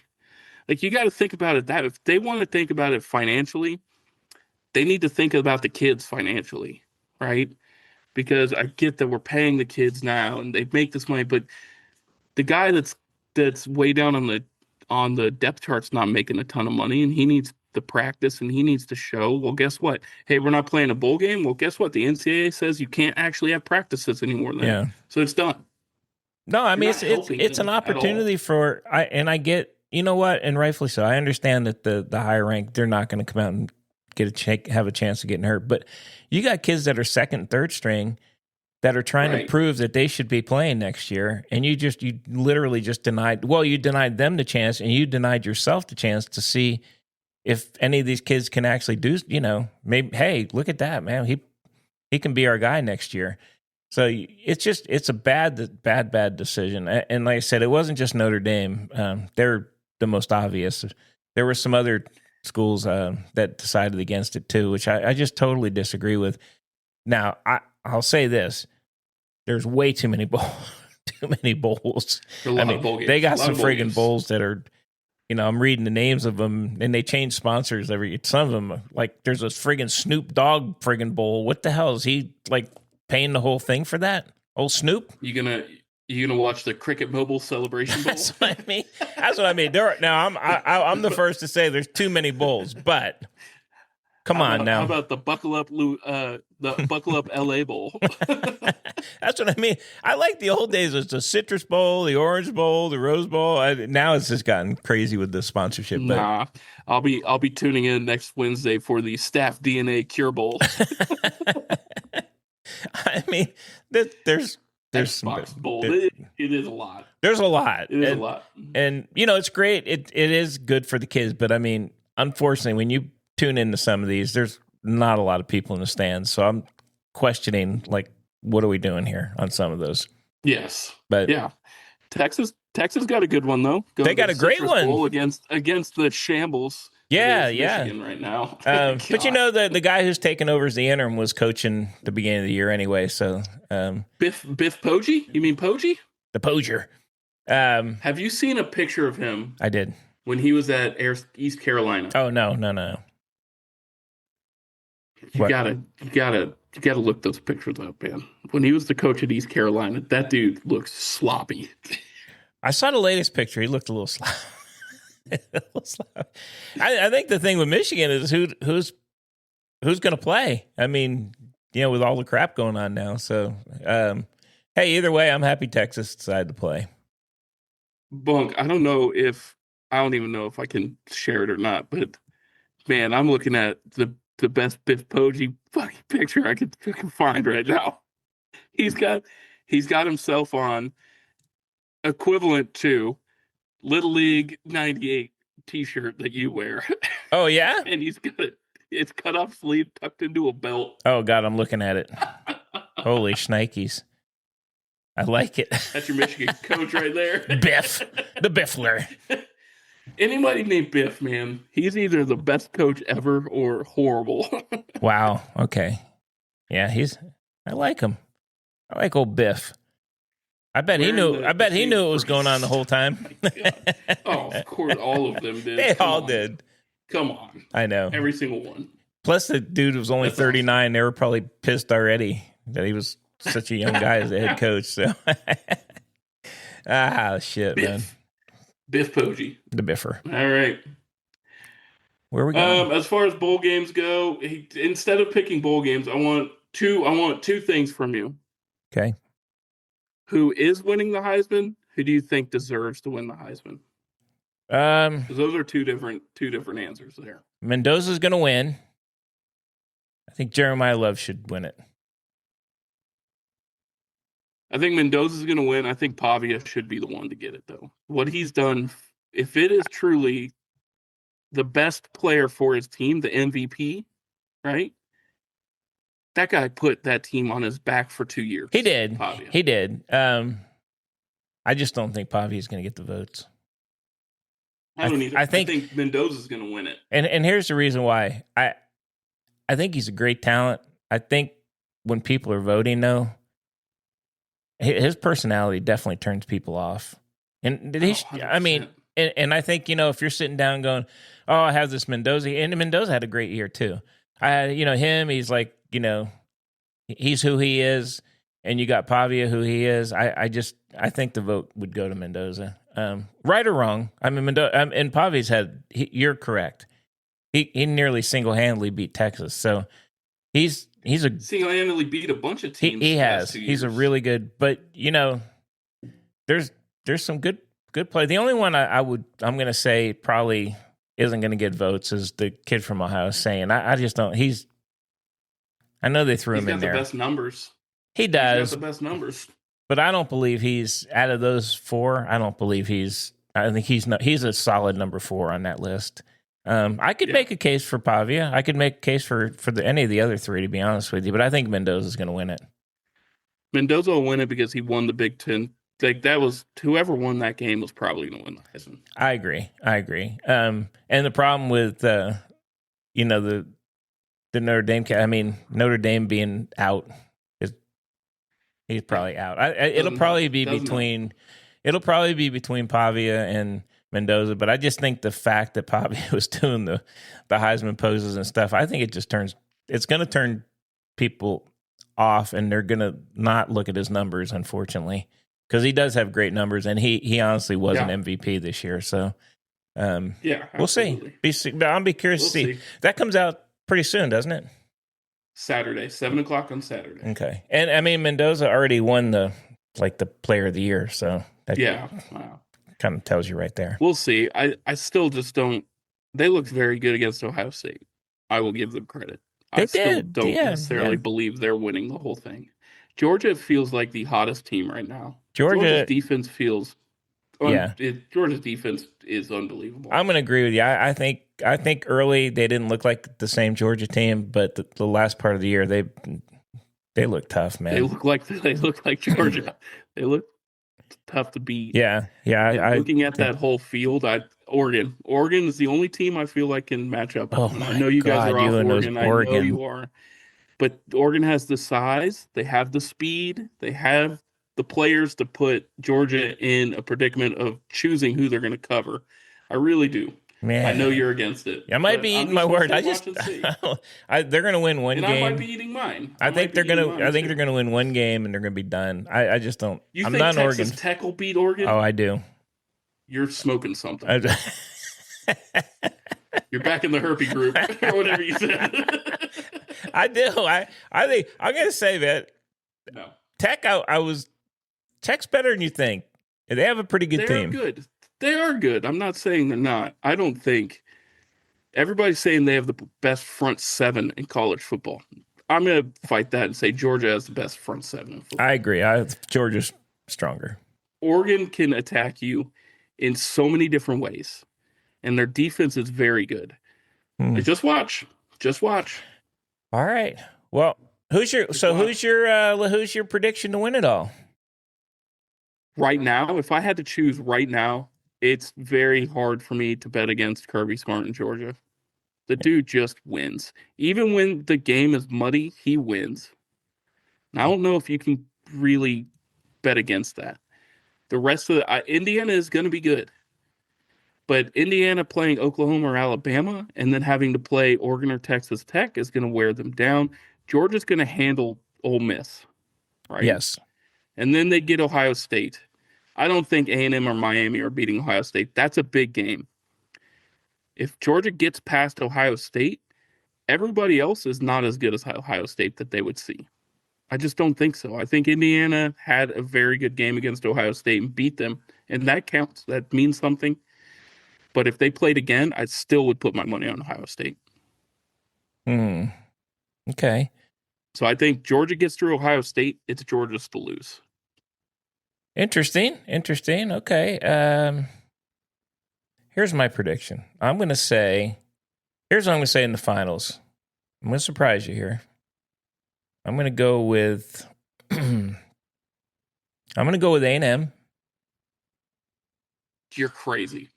Like, you got to think about it that if they want to think about it financially, they need to think about the kids financially, right? Because I get that we're paying the kids now and they make this money, but the guy that's way down on the depth chart's not making a ton of money, and he needs the practice and he needs to show. Well, guess what? Hey, we're not playing a bowl game. Well, guess what? The NCAA says you can't actually have practices anymore then. Yeah. So it's done. No, I You're mean not it's helping it's an them at all. opportunity for I get, you know what, and rightfully so. I understand that the higher rank, they're not going to come out and have a chance of getting hurt, but you got kids that are second and third string that are trying to Right. prove that they should be playing next year, and you literally just denied. Well, you denied them the chance, and you denied yourself the chance to see if any of these kids can actually do. You know, maybe, hey, look at that, man. He can be our guy next year. So it's a bad decision. And like I said, it wasn't just Notre Dame. They're the most obvious. There were some other schools that decided against it too, which I just totally disagree with. Now, I'll say this: there's way too many bowls. Too many bowls. A lot of bowl games. They got A lot some of bowl friggin' games. bowls that are. You know, I'm reading the names of them, and they change sponsors some of them, like there's a friggin' Snoop Dogg friggin' bowl. What the hell is he like paying the whole thing for that? Old Snoop? You gonna watch the Cricket Mobile Celebration Bowl? That's what I mean. That's what I mean. Now I'm the first to say there's too many bowls, but come on now. How about the Buckle Up LA Bowl? That's what I mean. I like the old days. It's the Citrus Bowl, the Orange Bowl, the Rose Bowl. Now it's just gotten crazy with the sponsorship. But Nah, I'll be tuning in next Wednesday for the Staff DNA Cure Bowl. I mean, there's Xbox Bowl. It is a lot. There's a lot. It is a lot. And you know, it's great. It is good for the kids, but I mean, unfortunately, when you tune into some of these, there's not a lot of people in the stands. So I'm questioning, like, what are we doing here on some of those? Yes, But yeah, Texas got a good one though. They got a great Citrus one. Bowl against the shambles. Yeah, that is yeah. Michigan right now. But you know, the guy who's taken over as the interim was coaching the beginning of the year anyway. So Biff Poggi? You mean Poggi? the Poger. Have you seen a picture of him I did. when he was at East Carolina? Oh no. You What? gotta look those pictures up, man. When he was the coach at East Carolina, that dude looks sloppy. I saw the latest picture. He looked a little slow. I think the thing with Michigan is who's going to play. I mean, you know, with all the crap going on now. So, hey, either way, I'm happy Texas decided to play. Bunk, I don't even know if I can share it or not, but man, I'm looking at the best Biff Poggi fucking picture I can find right now. He's got himself on equivalent to Little League 98 t-shirt that you wear. Oh, yeah? And it's cut off sleeve tucked into a belt. Oh, God, I'm looking at it. Holy shnikes. I like it. That's your Michigan coach right there. Biff, the Biffler. Anybody named Biff, man, he's either the best coach ever or horrible. Wow. Okay. Yeah, I like him. I like old Biff. I bet he knew it was going on the whole time. Oh, of course, all of them did. They Come all on. did. Come on. I know. Every single one. Plus, the dude was only That's 39. awesome. They were probably pissed already that he was such a young guy as a head coach. So, shit, man. Biff Poggi. The Biffer. All right. Where are we going? As far as bowl games go, instead of picking bowl games, I want two things from you. Okay. Who is winning the Heisman? Who do you think deserves to win the Heisman? Because those are two different answers there. Mendoza's going to win. I think Jeremiah Love should win it. I think Mendoza's going to win. I think Pavia should be the one to get it, though. What he's done, if it is truly the best player for his team, the MVP, right? That guy put that team on his back for 2 years. He did. Pavia. He did. I just don't think Pavia is going to get the votes. I don't either. I I think, think Mendoza's going to win it. and here's the reason why. I think he's a great talent. I think when people are voting, though, his personality definitely turns people off. And Oh, I mean, 100%. and I think, if you're sitting down going, oh, I have this Mendoza, and Mendoza had a great year too. I had, him, he's like, he's who he is, and you got Pavia, who he is. I think the vote would go to Mendoza. Right or wrong, I mean, Mendoza, and Pavia's you're correct. He nearly single-handedly beat Texas, so he's a Single-handedly beat a bunch of teams. he has. He's a really good, but there's some good play. The only one I'm going to say probably isn't going to get votes is the kid from Ohio State. I just don't. I know they threw him in there. He's got the best numbers. He does. He's got the best numbers. But I don't believe he's out of those four. I don't believe he's. I think he's not. He's a solid number 4 on that list. I could make a case for Pavia. I could make a case for any of the other 3, to be honest with you. But I think Mendoza's going to win it. Mendoza will win it because he won the Big Ten. Like, that was whoever won that game was probably going to win the Heisman. I agree. And the problem with the Notre Dame. I mean, Notre Dame being out he's probably out. It'll probably be between Pavia and Mendoza, but I just think the fact that Pavia was doing the Heisman poses and stuff, I think it's going to turn people off, and they're going to not look at his numbers, unfortunately, because he does have great numbers, and he honestly was an MVP this year. So, we'll see. I'll be curious to see. That comes out pretty soon, doesn't it? Saturday, 7:00 on Saturday. Okay, and I mean Mendoza already won the Player of the Year, so that wow. Kind of tells you right there. We'll see. I still just don't. They looked very good against Ohio State. I will give them credit. I still don't necessarily believe they're winning the whole thing. Georgia feels like the hottest team right now. Georgia's defense feels. Georgia's defense is unbelievable. I'm going to agree with you. I think early they didn't look like the same Georgia team, but the last part of the year they look tough, man. They look like Georgia. They look tough to beat. Yeah. Looking at that whole field, Oregon is the only team I feel like can match up. Oh my I know you guys are off Oregon. I know you are, but Oregon has the size. They have the speed. They have the players to put Georgia in a predicament of choosing who they're going to cover. I really do. Man, I know you're against it. I might be eating my word. They're going to win one game. I might be eating mine. I think they're going to win one game and they're going to be done. I just don't. I'm think not Texas Oregon. Tech will beat Oregon? Oh, I do. You're smoking something. You're back in the herpy group or whatever you said. I do. I think I'm going to say that. No. Tech. Tech's better than you think. They have a pretty good team. They're good. They are good. I'm not saying they're not. I don't think everybody's saying they have the best front 7 in college football. I'm going to fight that and say Georgia has the best front 7 in football. I agree. Georgia's stronger. Oregon can attack you in so many different ways, and their defense is very good. Just watch. All right. Well, who's your prediction to win it all? Right now, if I had to choose right now, it's very hard for me to bet against Kirby Smart in Georgia. The dude just wins. Even when the game is muddy, he wins. And I don't know if you can really bet against that. The rest of Indiana is going to be good. But Indiana playing Oklahoma or Alabama and then having to play Oregon or Texas Tech is going to wear them down. Georgia's going to handle Ole Miss, right? Yes. And then they get Ohio State. I don't think A&M or Miami are beating Ohio State. That's a big game. If Georgia gets past Ohio State, everybody else is not as good as Ohio State that they would see. I just don't think so. I think Indiana had a very good game against Ohio State and beat them, and that counts. That means something. But if they played again, I still would put my money on Ohio State. Okay. So I think Georgia gets through Ohio State. It's Georgia's to lose. Interesting. Okay. Here's my prediction. Here's what I'm going to say in the finals. I'm going to surprise you here. I'm going to go with A&M. You're crazy.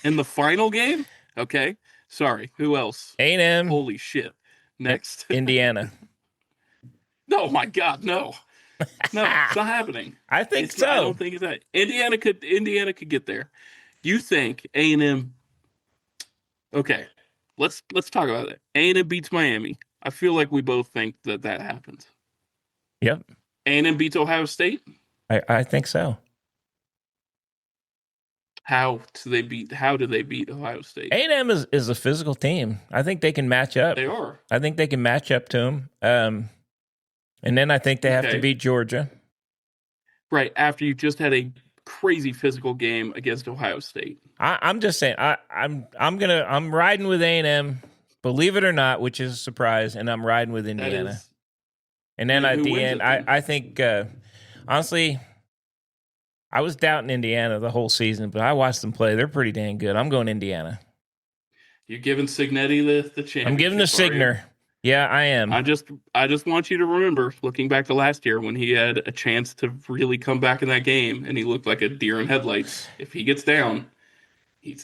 In the final game? Okay. Sorry. Who else? A&M, Holy shit. Next. Indiana. No, my God, no. No, it's not happening. I think It's not, I so. don't think it's that. Indiana could get there. You think A&M? Okay, let's talk about it. A&M beats Miami. I feel like we both think that happens. Yep. A&M beats Ohio State. I think so. How do they beat Ohio State? A&M is a physical team. I think they can match up. They are. I think they can match up to them. And then I think they have to Okay. beat Georgia. Right after you just had a crazy physical game against Ohio State. I'm just saying. I'm riding with A&M, believe it or not, which is a surprise, and I'm riding with Indiana. And then at the end, I think honestly, I was doubting Indiana the whole season, but I watched them play. They're pretty dang good. I'm going Indiana. You're giving Signetti the championship. I'm giving the Signer. Yeah, I am. I just want you to remember, looking back to last year when he had a chance to really come back in that game, and he looked like a deer in headlights. If he gets down, the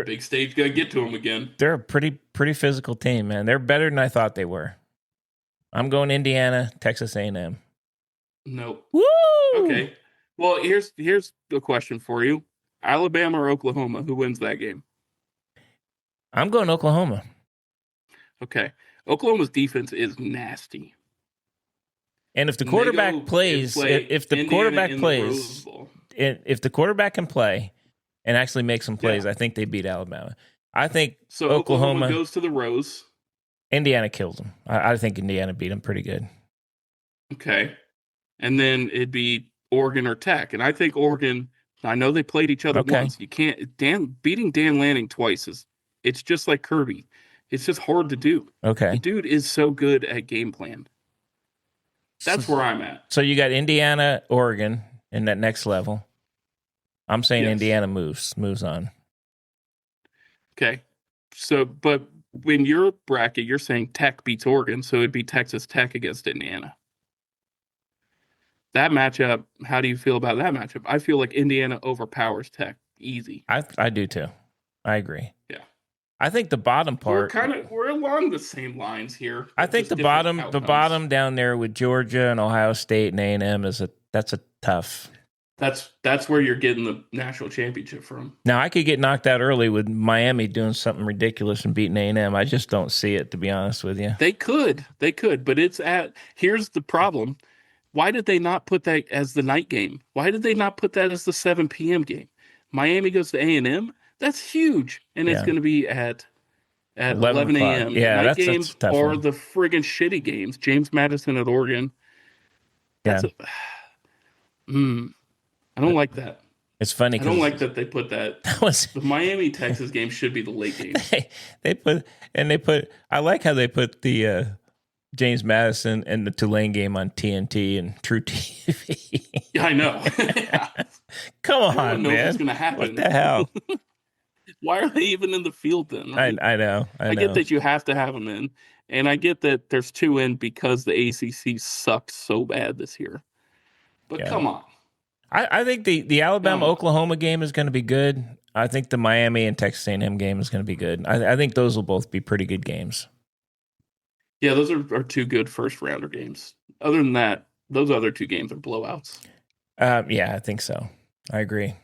big stage gonna get to him again. They're a pretty physical team, man. They're better than I thought they were. I'm going Indiana, Texas A&M. Nope. Woo! Okay. Well, here's the question for you: Alabama or Oklahoma? Who wins that game? I'm going Oklahoma. Okay. Oklahoma's defense is nasty. And if the quarterback plays, if the quarterback can play and actually make some plays, I think they beat Alabama. I think so. Oklahoma goes to the Rose. Indiana kills them. I think Indiana beat them pretty good. Okay. And then it'd be Oregon or Tech. And I think Oregon, I know they played each other once. You can't, beating Dan Lanning twice it's just like Kirby. It's just hard to do. Okay. The dude is so good at game plan. That's where I'm at. So you got Indiana, Oregon in that next level. I'm saying Indiana moves on. Okay. So, but in your bracket, you're saying Tech beats Oregon, so it'd be Texas Tech against Indiana. That matchup, how do you feel about that matchup? I feel like Indiana overpowers Tech. Easy. I do too. I agree. Yeah. I think the bottom part. We're along the same lines here. I think the bottom down there with Georgia and Ohio State and A&M that's a tough. That's where you're getting the national championship from. Now I could get knocked out early with Miami doing something ridiculous and beating A&M. I just don't see it, to be honest with you. They could, but here's the problem. Why did they not put that as the night game? Why did they not put that as the 7 p.m. game? Miami goes to A&M. That's huge, and it's going to be at 11 a.m. Yeah, night games that's tough or one. the friggin' shitty games. James Madison at Oregon. I don't like that. It's funny. I don't like that they put that. The Miami Texas game should be the late game. They put. I like how they put the James Madison and the Tulane game on TNT and True TV. Yeah, I know. Come on, man. What's going to happen? What the hell? Why are they even in the field then? Right? I know. I get that you have to have them in, and I get that there's 2 in because the ACC sucks so bad this year. But come on. I think the Alabama-Oklahoma game is going to be good. I think the Miami and Texas A&M game is going to be good. I think those will both be pretty good games. Yeah, those are 2 good first-rounder games. Other than that, those other 2 games are blowouts. Yeah, I think so. I agree.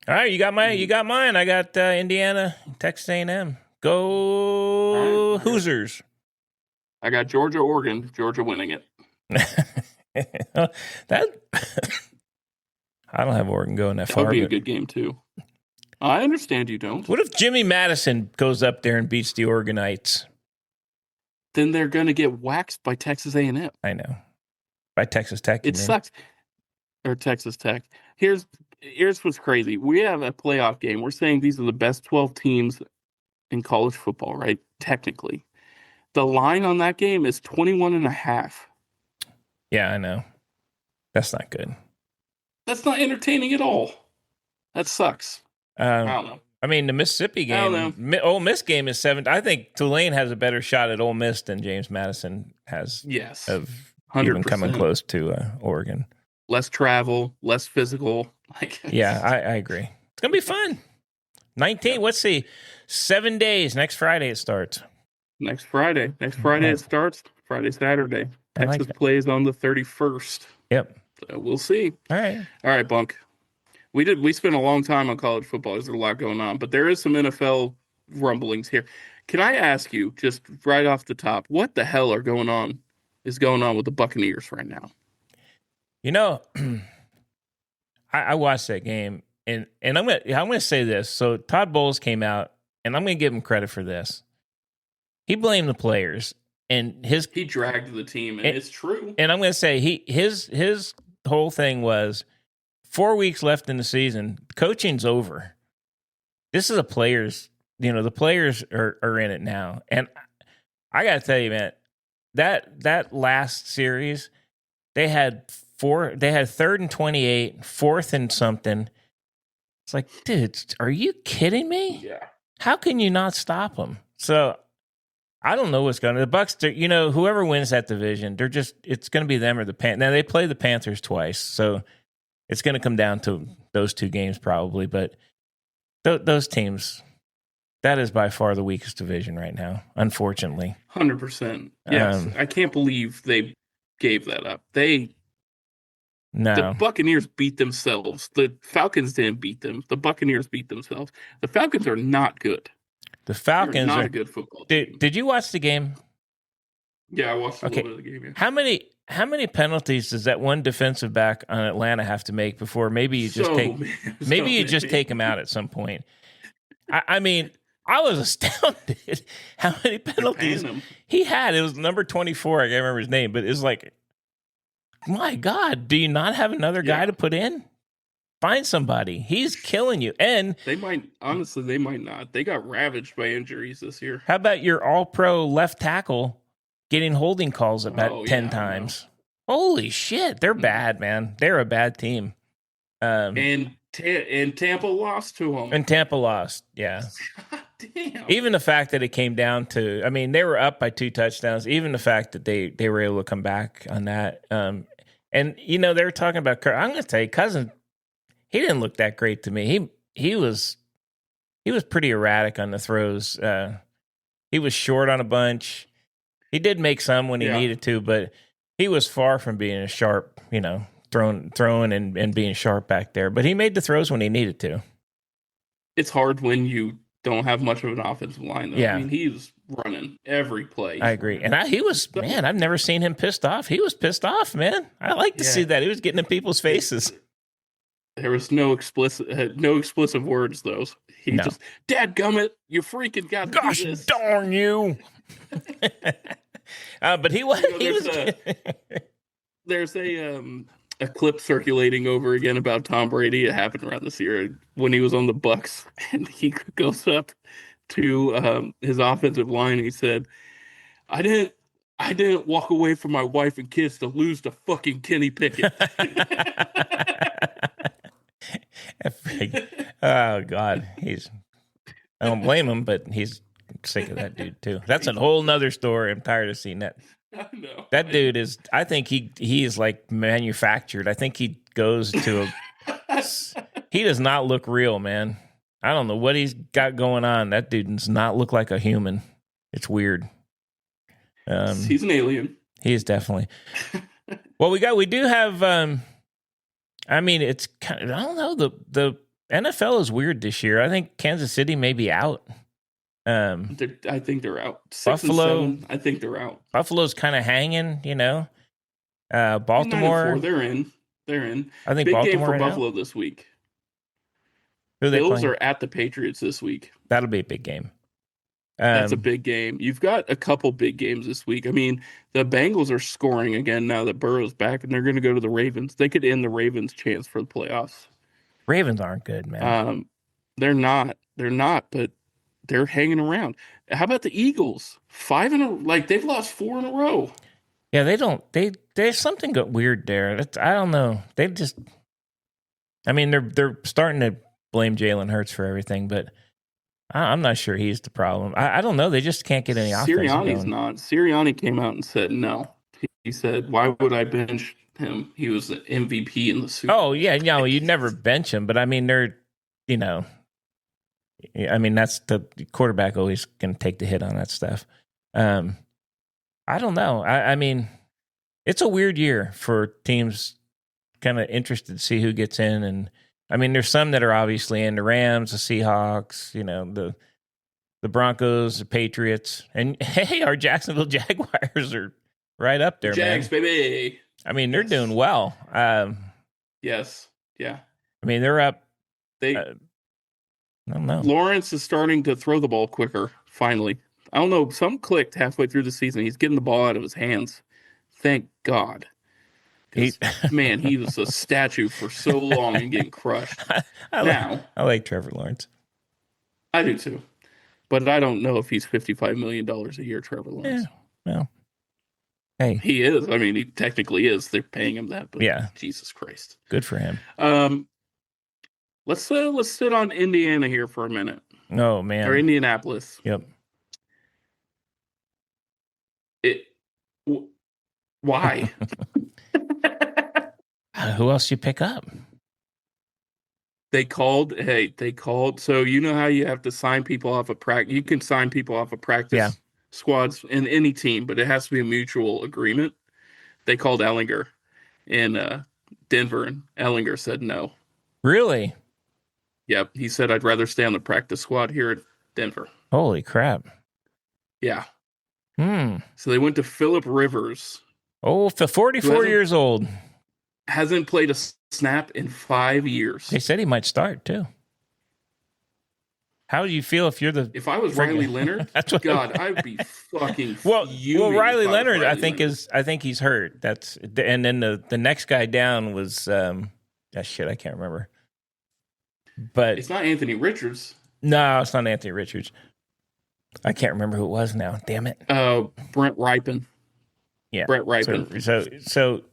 All right, you got mine. I got Indiana, Texas A&M. Go Hoosiers. I got Georgia, Oregon. Georgia winning it. That I don't have Oregon going that far. That would be a good game too. I understand you don't. What if Jimmy Madison goes up there and beats the Oregonites? Then they're going to get waxed by Texas A&M. I know. By Texas Tech. It sucks. Or Texas Tech. Here's what's crazy. We have a playoff game. We're saying these are the best 12 teams in college football, right? Technically. The line on that game is 21.5. Yeah, I know. That's not good. That's not entertaining at all. That sucks. I don't know. I mean, the Mississippi game, Ole Miss game is 7. I think Tulane has a better shot at Ole Miss than James Madison has. Yes. Of 100%. Even coming close to Oregon. Less travel, less physical. Yeah, I agree. It's going to be fun. 19, let's see. 7 days. Next Friday it starts. Next Friday it starts. Friday, Saturday. Texas plays on the 31st. Yep. So we'll see. All right, Bunk. We spent a long time on college football. There's a lot going on, but there is some NFL rumblings here. Can I ask you, just right off the top, what the hell is going on with the Buccaneers right now? You know, I watched that game, and I'm gonna say this. So Todd Bowles came out, and I'm gonna give him credit for this. He blamed the players, and he dragged the team, and it's true. And I'm gonna say his whole thing was 4 weeks left in the season. Coaching's over. This is a players. The players are in it now, and I gotta tell you, man, that last series, they had 3rd and 28, 4th and something. It's like, dude, are you kidding me? Yeah. How can you not stop them? So I don't know what's going to. The Bucks, whoever wins that division, it's going to be them or the Panthers. Now they play the Panthers twice, so it's going to come down to those 2 games probably. But those teams. That is by far the weakest division right now, unfortunately. 100%. Yes. I can't believe they gave that up. The Buccaneers beat themselves. The Falcons didn't beat them. The Buccaneers beat themselves. The Falcons are not good. The Falcons are not a good football team. Did you watch the game? Yeah, I watched a little bit of the game. Yeah. How many penalties does that one defensive back on Atlanta have to make before maybe you just take him out at some point? I mean, I was astounded how many penalties he had. It was number 24. I can't remember his name, but it's like, my God, do you not have another guy to put in? Find somebody. He's killing you. And they might not. They got ravaged by injuries this year. How about your all-pro left tackle getting holding calls about 10 times? Holy shit. They're bad, man. They're a bad team. And Tampa lost to them. And Tampa lost, yeah. Damn. Even the fact that it came down to, I mean, they were up by 2 touchdowns. Even the fact that they were able to come back on that. And, they were talking about, I'm going to tell you, Cousins, he didn't look that great to me. He was pretty erratic on the throws. He was short on a bunch. He did make some when he needed to, but he was far from being a sharp, throwing and being sharp back there. But he made the throws when he needed to. It's hard when you don't have much of an offensive line, though. Yeah. I mean, he was running every play. I agree. And I've never seen him pissed off. He was pissed off, man. I like to see that. He was getting in people's faces. There was no explicit words, though. He just, dadgummit, you freaking got to do this. Gosh darn you. But he was. There's a clip circulating over again about Tom Brady. It happened around this year when he was on the Bucks, and he goes up to his offensive line and he said, I didn't walk away from my wife and kids to lose to fucking Kenny Pickett. Oh God, I don't blame him, but he's sick of that dude too. That's a whole nother story. I'm tired of seeing that. I know. That dude is, I think he is like manufactured. I think he goes to he does not look real, man. I don't know what he's got going on. That dude does not look like a human. It's weird. He's an alien. He is definitely. Well, we do have, I mean, it's kind of, I don't know, the NFL is weird this year. I think Kansas City may be out. I think they're out. Buffalo, 6 and 7, I think they're out. Buffalo's kind of hanging, Baltimore, they're in. I think big Baltimore game for right Buffalo now. this week. Who they Bills playing? are at the Patriots this week. That'll be a big game. That's a big game. You've got a couple big games this week. I mean, the Bengals are scoring again now that Burrow's back, and they're going to go to the Ravens. They could end the Ravens' chance for the playoffs. Ravens aren't good, man. They're not, but they're hanging around. How about the Eagles? They've lost 4 in a row. Yeah, there's something weird there. I don't know. They're starting to blame Jalen Hurts for everything, but I'm not sure he's the problem. I don't know. They just can't get any offense. Sirianni's not. Sirianni came out and said no. He said, "Why would I bench him? He was the MVP in the Super Bowl." Oh yeah, you'd never bench him, but I mean, you know, I mean, that's the quarterback always going to take the hit on that stuff. I don't know. I mean, it's a weird year for teams kind of interested to see who gets in. And I mean, there's some that are obviously in: the Rams, the Seahawks, the Broncos, the Patriots, and hey, our Jacksonville Jaguars are right up there, Jags, man. baby. I mean, they're doing well. Yes. Yeah. I mean, they're up. They I don't know. Lawrence is starting to throw the ball quicker, finally. I don't know. Some clicked halfway through the season. He's getting the ball out of his hands. Thank God. Man, he was a statue for so long and getting crushed. I like Trevor Lawrence. I do too. But I don't know if he's $55 million a year, Trevor Lawrence. Yeah, well, hey. He is. I mean, he technically is. They're paying him that, but yeah. Jesus Christ. Good for him. Let's sit on Indiana here for a minute. Oh, man. Or Indianapolis. Yep. Why? Who else you pick up? They called. So you know how you have to sign people off of practice. You can sign people off of practice squads in any team, but it has to be a mutual agreement. They called Ellinger in Denver, and Ellinger said no. Really? Yep. He said, I'd rather stay on the practice squad here at Denver. Holy crap. Yeah. So they went to Phillip Rivers. Oh, 44 years old. Hasn't played a snap in 5 years. They said he might start, too. How do you feel if you're If I was Riley Leonard, I'd be fucking well, Riley Leonard, I think he's hurt. And then the next guy down was I can't remember. But it's not Anthony Richards. No, it's not Anthony Richards. I can't remember who it was now. Damn it. Brent Ripon. Yeah. Brett Ripon. So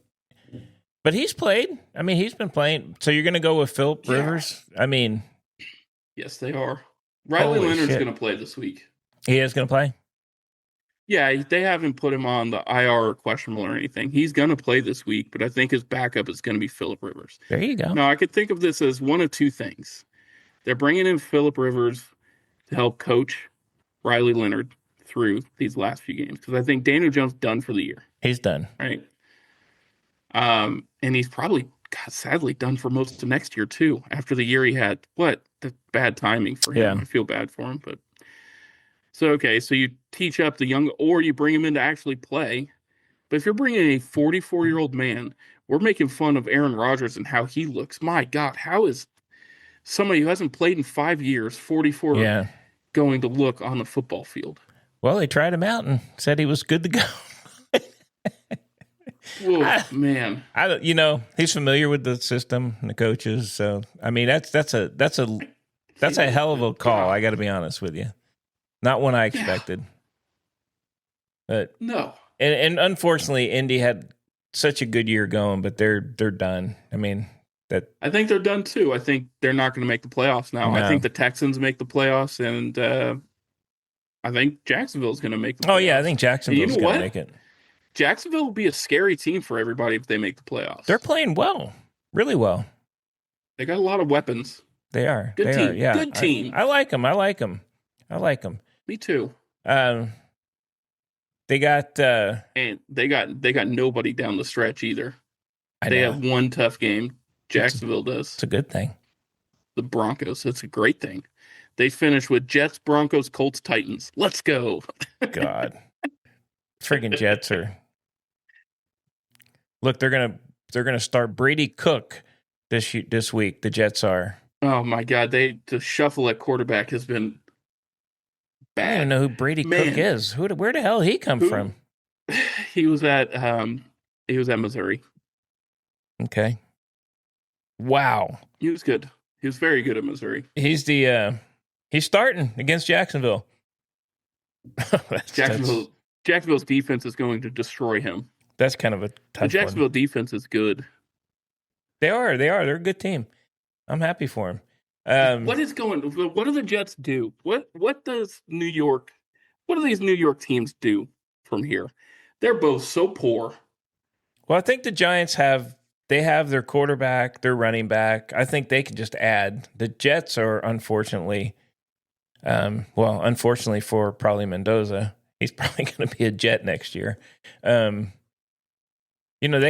but he's played. I mean, he's been playing. So you're going to go with Phillip Rivers? I mean, yes, they are. Riley Leonard's going to play this week. He is going to play? Yeah, they haven't put him on the IR or questionable or anything. He's going to play this week, but I think his backup is going to be Phillip Rivers. There you go. Now, I could think of this as one of two things. They're bringing in Phillip Rivers to help coach Riley Leonard through these last few games, because I think Daniel Jones done for the year. He's done. Right. And he's probably, sadly, done for most of next year, too, after the year he had. The bad timing for him. Yeah. I feel bad for him, but... So you teach up the young, or you bring him in to actually play. But if you're bringing a 44-year-old man, we're making fun of Aaron Rodgers and how he looks. My God, how is somebody who hasn't played in 5 years, 44, going to look on the football field? Well, they tried him out and said he was good to go. Whoa, man. He's familiar with the system and the coaches. So, I mean, that's a hell of a call. I got to be honest with you. Not one I expected. But no. And unfortunately, Indy had such a good year going, but they're done. I mean, I think they're done too. I think they're not going to make the playoffs now. No. I think the Texans make the playoffs, and I think Jacksonville's going to make the playoffs. Oh, yeah, I think Jacksonville's going to make it. Jacksonville will be a scary team for everybody if they make the playoffs. They're playing well, really well. They got a lot of weapons. They are. Good team. Yeah. Good team. I like them. Me too. They got and they got nobody down the stretch either. They have one tough game. Jacksonville does. It's a good thing. The Broncos. It's a great thing. They finish with Jets, Broncos, Colts, Titans. Let's go. God, freaking Jets are. Look, they're gonna start Brady Cook this week. The Jets are. Oh my God! The shuffle at quarterback has been bad. I don't even know who Brady Cook is. Where the hell he come from? He was at Missouri. Okay. Wow. He was good. He was very good at Missouri. He's starting against Jacksonville. Jacksonville's defense is going to destroy him. That's kind of a tough The Jacksonville defense is good. They are. They're a good team. I'm happy for him. What do the Jets do? What do these New York teams do from here? They're both so poor. Well, I think the Giants have they have their quarterback, their running back. I think they can just add. The Jets are unfortunately, unfortunately for probably Mendoza, he's probably going to be a Jet next year. They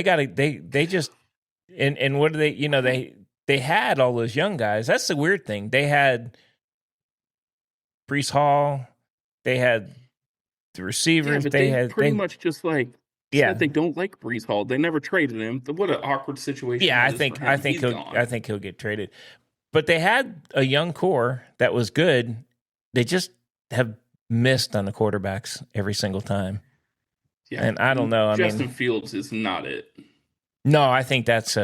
got to they just and what do they had all those young guys. That's the weird thing. They had Brees Hall, they had the receivers. Yeah, but they pretty much just like said they don't like Brees Hall. They never traded him. What an awkward situation. Yeah, I think he'll get traded. But they had a young core that was good. They just have missed on the quarterbacks every single time. Yeah, and I don't know. Justin Fields is not it. No, I think that's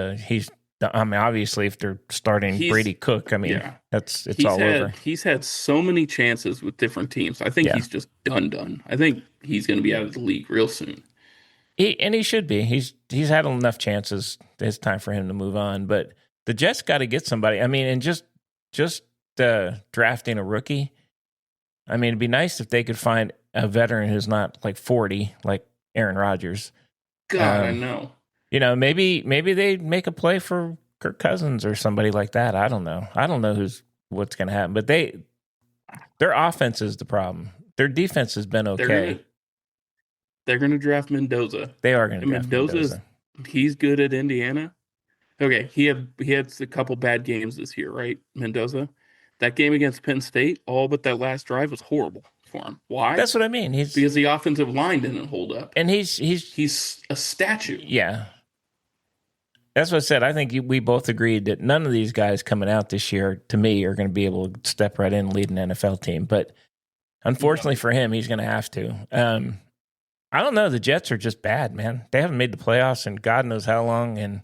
obviously if they're starting Brady Cook, it's all over. He's had so many chances with different teams. I think he's just done. I think he's going to be out of the league real soon. He should be. He's had enough chances. It's time for him to move on. But the Jets got to get somebody. And just drafting a rookie. It'd be nice if they could find a veteran who's not like 40, like Aaron Rodgers. God, I know. Maybe they make a play for Kirk Cousins or somebody like that. I don't know. I don't know what's going to happen. But their offense is the problem. Their defense has been okay. They're going to draft Mendoza. They are going to draft Mendoza. He's good at Indiana. Okay, he had a couple bad games this year, right? Mendoza. That game against Penn State, all but that last drive was horrible for him. Why? That's what I mean. Because the offensive line didn't hold up. And he's a statue. Yeah. That's what I said. I think we both agreed that none of these guys coming out this year, to me, are going to be able to step right in and lead an NFL team. But unfortunately for him, he's going to have to. I don't know. The Jets are just bad, man. They haven't made the playoffs in God knows how long, and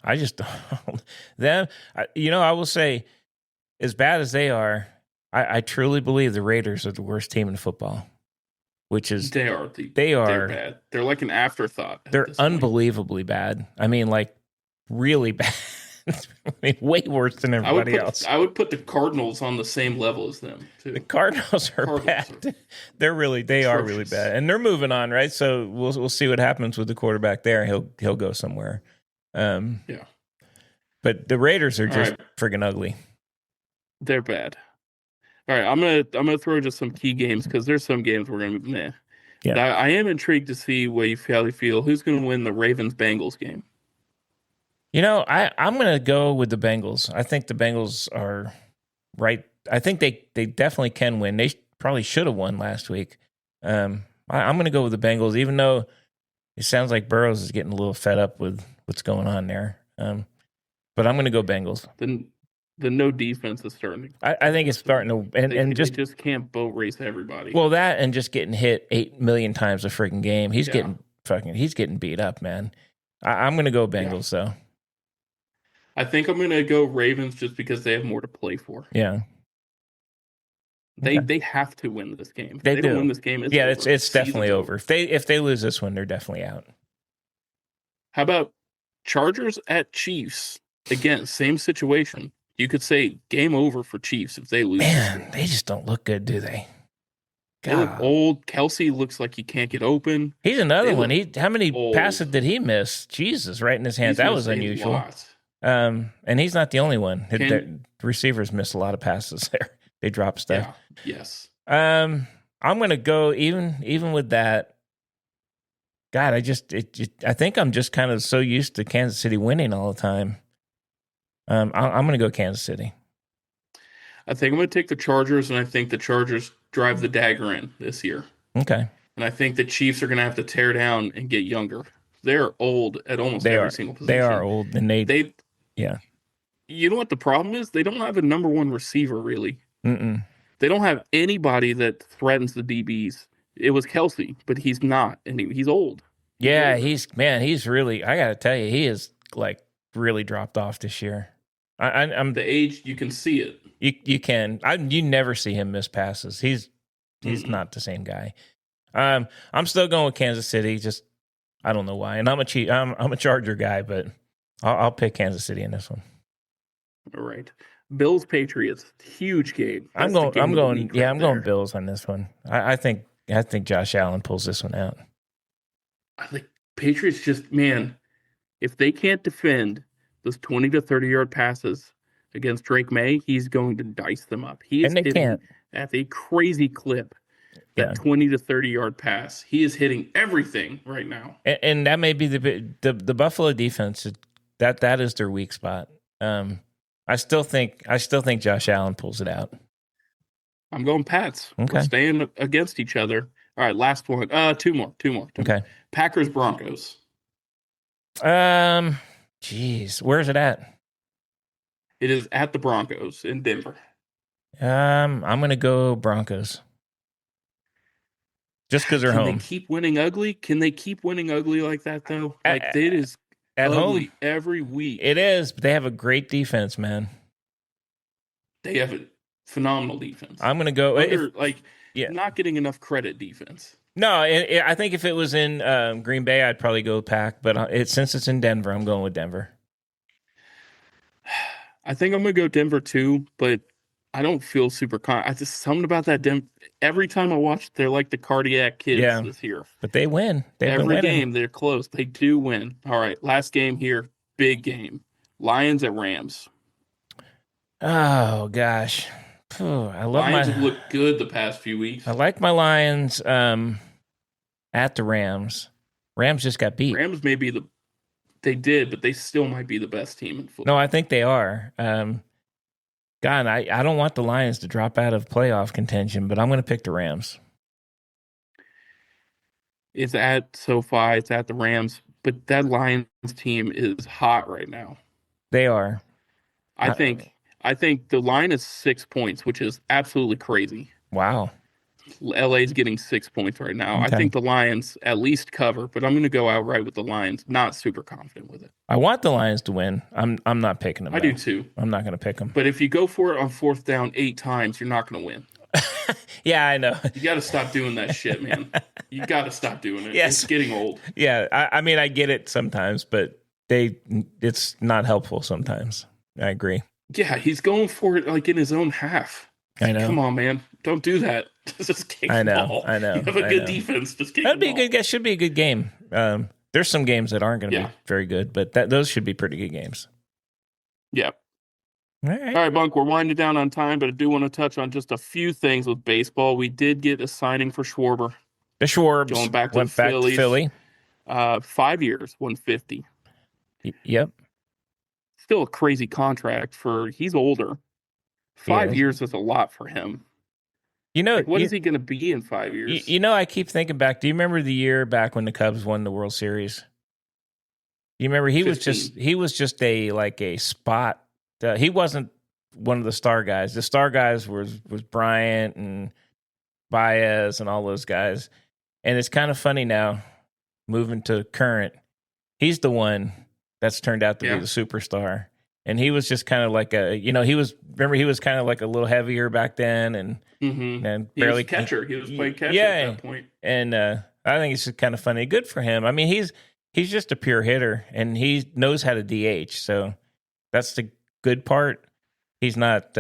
I just don't. I will say, as bad as they are, I truly believe the Raiders are the worst team in football. Which is they're bad. They're like an afterthought. They're unbelievably bad. Really bad. Way worse than everybody else. I would put the Cardinals on the same level as them too. The Cardinals are bad. They are really bad, and they're moving on, right? So we'll see what happens with the quarterback there. He'll go somewhere. Yeah. But the Raiders are just friggin' ugly. They're bad. All right, I'm gonna throw just some key games because there's some games we're gonna be meh. Yeah. I am intrigued to see how you feel. Who's gonna win the Ravens-Bengals game? I'm going to go with the Bengals. I think the Bengals are right. I think they definitely can win. They probably should have won last week. I'm going to go with the Bengals, even though it sounds like Burrows is getting a little fed up with what's going on there. But I'm going to go Bengals. The no defense is starting. I think it's starting to, they just can't boat race everybody. Well, that and just getting hit 8 million times a freaking game. He's getting beat up, man. I'm going to go Bengals though. I think I'm going to go Ravens just because they have more to play for. Yeah. They have to win this game. If they don't win this game, it's definitely over. If they lose this one, they're definitely out. How about Chargers at Chiefs? Again, same situation. You could say game over for Chiefs if they lose. Man, they just don't look good, do they? God. They look old. Kelsey looks like he can't get open. He's another one. How many passes did he miss? Jesus, right in his hands. That was unusual. And he's not the only one. The receivers miss a lot of passes there. They drop stuff. Yeah. Yes. I'm going to go even with that. God, I think I'm just kind of so used to Kansas City winning all the time. I'm going to go Kansas City. I think I'm going to take the Chargers, and I think the Chargers drive the dagger in this year. Okay. And I think the Chiefs are going to have to tear down and get younger. They're old at almost every single position. They are old, and they yeah. You know what the problem is? They don't have a number one receiver, really. Mm-mm. They don't have anybody that threatens the DBs. It was Kelsey, but he's not, and he's old. Yeah, he's really. I got to tell you, he is like really dropped off this year. I'm the age, you can see it. You can. You never see him miss passes. He's not the same guy. I'm still going with Kansas City. Just I don't know why. And I'm a Charger guy, but I'll pick Kansas City in this one. All right. Bills Patriots, huge game. I'm going Bills on this one. I think Josh Allen pulls this one out. I think Patriots just, man, If they can't defend those 20 to 30-yard passes against Drake May, he's going to dice them up. He is And they hitting can't. at a crazy clip that Yeah. 20 to 30-yard pass. He is hitting everything right now. And that may be the Buffalo defense. That is their weak spot. I still think Josh Allen pulls it out. I'm going Pats. Okay. We're staying against each other. All right, last one. Two more. Okay. Packers Broncos. Geez, where's it at? It is at the Broncos in Denver. I'm gonna go Broncos. Just because they're home. Can they keep winning ugly? Can they keep winning ugly like that though? Like it is at ugly home every week. It is, but they have a great defense, man. They have a phenomenal defense. I'm gonna go not getting enough credit defense. No, I think if it was in Green Bay, I'd probably go Pack. But since it's in Denver, I'm going with Denver. I think I'm gonna go Denver too, but I don't feel super I just something about that Denver. Every time I watch, they're like the cardiac kids this year. But they win. Every game they're close. They do win. All right, last game here, big game. Lions at Rams. Oh gosh, I love Lions have looked good the past few weeks. I like my Lions at the Rams. Rams just got beat. Rams may be they did, but they still might be the best team in football. No, I think they are. God, I don't want the Lions to drop out of playoff contention, but I'm going to pick the Rams. It's at SoFi. It's at the Rams, but that Lions team is hot right now. They are. I think the line is 6 points, which is absolutely crazy. Wow. LA's getting 6 points right now. Okay. I think the Lions at least cover, but I'm going to go outright with the Lions. Not super confident with it. I want the Lions to win. I'm not picking them. I do too. I'm not going to pick them. But if you go for it on fourth down 8 times, you're not going to win. Yeah, I know. You got to stop doing that shit, man. You got to stop doing it. Yes. It's getting old. Yeah, I mean, I get it sometimes, but it's not helpful sometimes. I agree. Yeah, he's going for it like in his own half. I know. Come on, man. Don't do that. Just kick the ball. I know. You have a good defense. Just kick That'd the be ball. a good. Should be a good game. There's some games that aren't going to be very good, but those should be pretty good games. Yeah. All right. All right, Bunk, we're winding down on time, but I do want to touch on just a few things with baseball. We did get a signing for Schwarber. The Schwarbs Going back to went back to Philly. 5 years, 150. Yep. Still a crazy contract he's older. 5 years is a lot for him. You know, what is he going to be in 5 years? I keep thinking back. Do you remember the year back when the Cubs won the World Series? You remember he 15. was just a spot. He wasn't one of the star guys. The star guys was Bryant and Baez and all those guys. And it's kind of funny now, moving to current. He's the one that's turned out to be the superstar. And he was just kind of like he was kind of like a little heavier back then and barely he was catcher. He was playing catcher at that point. And I think it's just kind of funny. Good for him. I mean, he's just a pure hitter and he knows how to DH. So that's the good part. He's not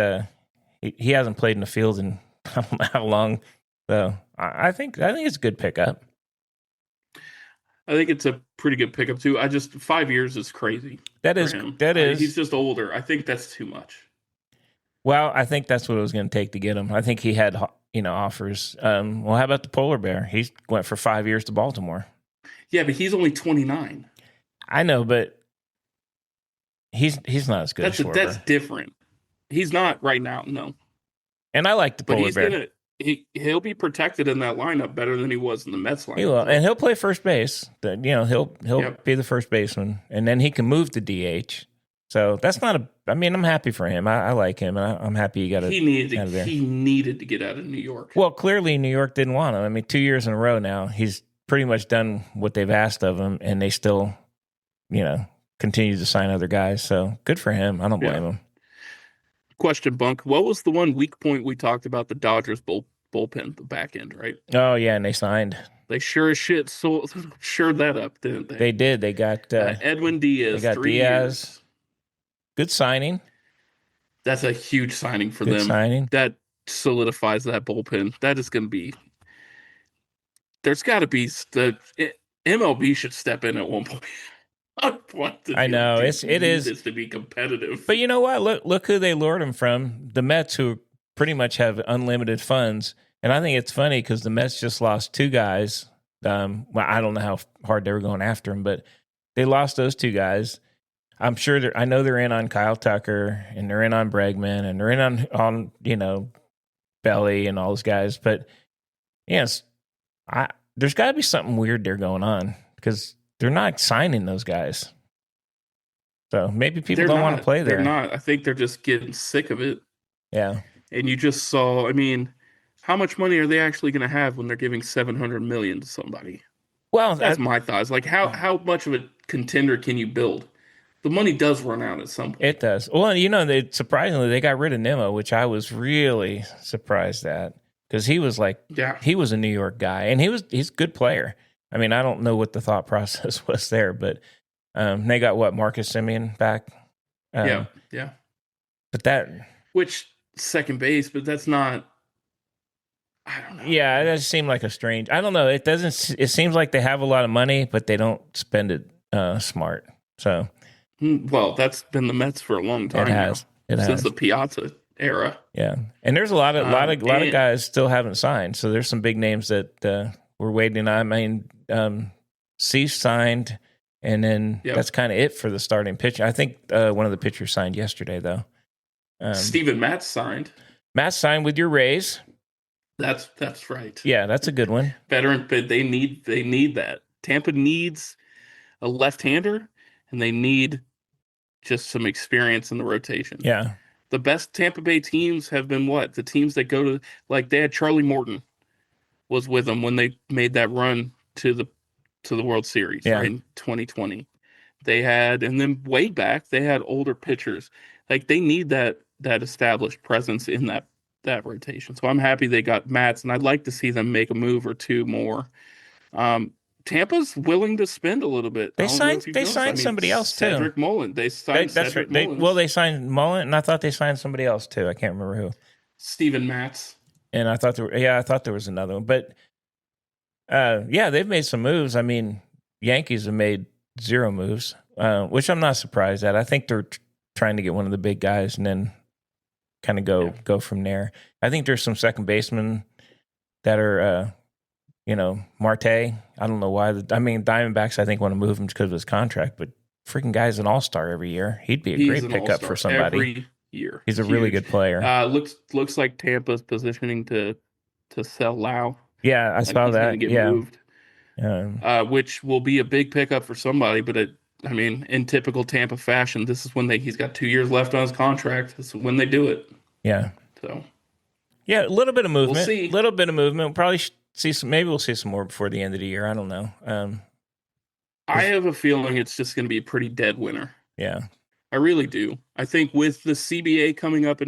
he hasn't played in the field in I don't know how long. So I think it's a good pickup. I think it's a pretty good pickup too. 5 years is crazy. That is. He's just older. I think that's too much. Well, I think that's what it was going to take to get him. I think he had offers. Well, how about the polar bear? He went for 5 years to Baltimore. Yeah, but he's only 29. I know, but he's not as good as Schwarber. That's different. He's not right now, no. And I like the polar bear. He'll be protected in that lineup better than he was in the Mets lineup. He will, and he'll play first base. He'll be the first baseman, and then he can move to DH. So that's not I'm happy for him. I like him, and I'm happy he got it. He needed to get out of New York. Well, clearly New York didn't want him. I mean, 2 years in a row now, he's pretty much done what they've asked of him, and they still, continue to sign other guys. So good for him. I don't blame him. Question, Bunk. What was the one weak point we talked about? The Dodgers bullpen, the back end, right? Oh yeah, and they signed. They sure as shit shored that up, didn't they? They did. They got Edwin Diaz. They got 3 Diaz. Years. Good signing. That's a huge signing for Good them. Signing. That solidifies that bullpen. That is going to be. There's got to be MLB should step in at one point. I want to I do know it it is. this to be competitive. But you know what? Look who they lured him from. The Mets, who pretty much have unlimited funds. And I think it's funny because the Mets just lost two guys. Well, I don't know how hard they were going after him, but they lost those two guys. I'm sure I know they're in on Kyle Tucker and they're in on Bregman and they're in on Belly and all those guys. But yes, there's got to be something weird there going on because they're not signing those guys. So maybe people don't want to play there. They're not. I think they're just getting sick of it. Yeah. And you just saw, I mean, how much money are they actually going to have when they're giving $700 million to somebody? Well, that's my thoughts. Like, how much of a contender can you build? The money does run out at some point. It does. Well, surprisingly, they got rid of Nimmo, which I was really surprised at because he was he was a New York guy and he's a good player. I mean, I don't know what the thought process was there, but they got Marcus Semien back. Yeah. But which second base, but that's not. I don't know. Yeah, it does seem like a strange. I don't know. It doesn't. It seems like they have a lot of money, but they don't spend it smart. So, well, that's been the Mets for a long time. Since the Piazza era. Yeah, and there's a lot of guys still haven't signed. So there's some big names that we're waiting on. I mean, Cease signed, and then that's kind of it for the starting pitcher. I think one of the pitchers signed yesterday, though. Steven Matz signed. Matz signed with your Rays. That's right. Yeah, that's a good one. Veteran, but they need that. Tampa needs a left-hander, and they need just some experience in the rotation. Yeah. The best Tampa Bay teams have been what? The teams that go to, like, they had Charlie Morton was with them when they made that run to the World Series in 2020. They had, and then way back, they had older pitchers. Like, they need that established presence in that rotation. So I'm happy they got Matz, and I'd like to see them make a move or two more. Tampa's willing to spend a little bit. They signed somebody else too. Cedric Mullin. They signed Cedric Mullins. They signed Mullin, and I thought they signed somebody else too. I can't remember who. Steven Matz. And I thought there was another one. But they've made some moves. I mean, Yankees have made 0 moves, which I'm not surprised at. I think they're trying to get one of the big guys and then kind of go from there. I think there's some second basemen that are, Marte. I don't know why. Diamondbacks, I think, want to move him because of his contract, but freaking guy's an all-star every year. He'd be a great pickup for somebody. Every year. He's a really good player. Looks like Tampa's positioning to sell Lau. Yeah, I saw that. Moved, which will be a big pickup for somebody, but in typical Tampa fashion, this is when he's got 2 years left on his contract. This is when they do it. Yeah. So. Yeah, a little bit of movement. We'll see. A little bit of movement. We'll probably see some. Maybe we'll see some more before the end of the year. I don't know. I have a feeling it's just going to be a pretty dead winter. Yeah, I really do. I think with the CBA coming up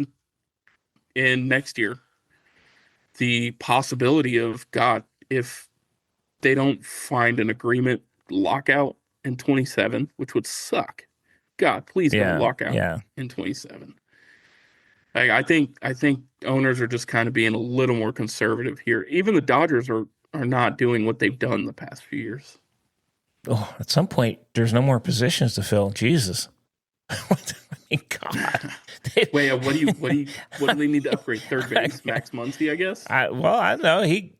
in next year, the possibility of if they don't find an agreement lockout in 27, which would suck. God, please don't lock out in 27. I think owners are just kind of being a little more conservative here. Even the Dodgers are not doing what they've done the past few years. Oh, at some point, there's no more positions to fill. Jesus. God. Wait, what do they need to upgrade? Third base, Max Muncy, I guess. I don't know. He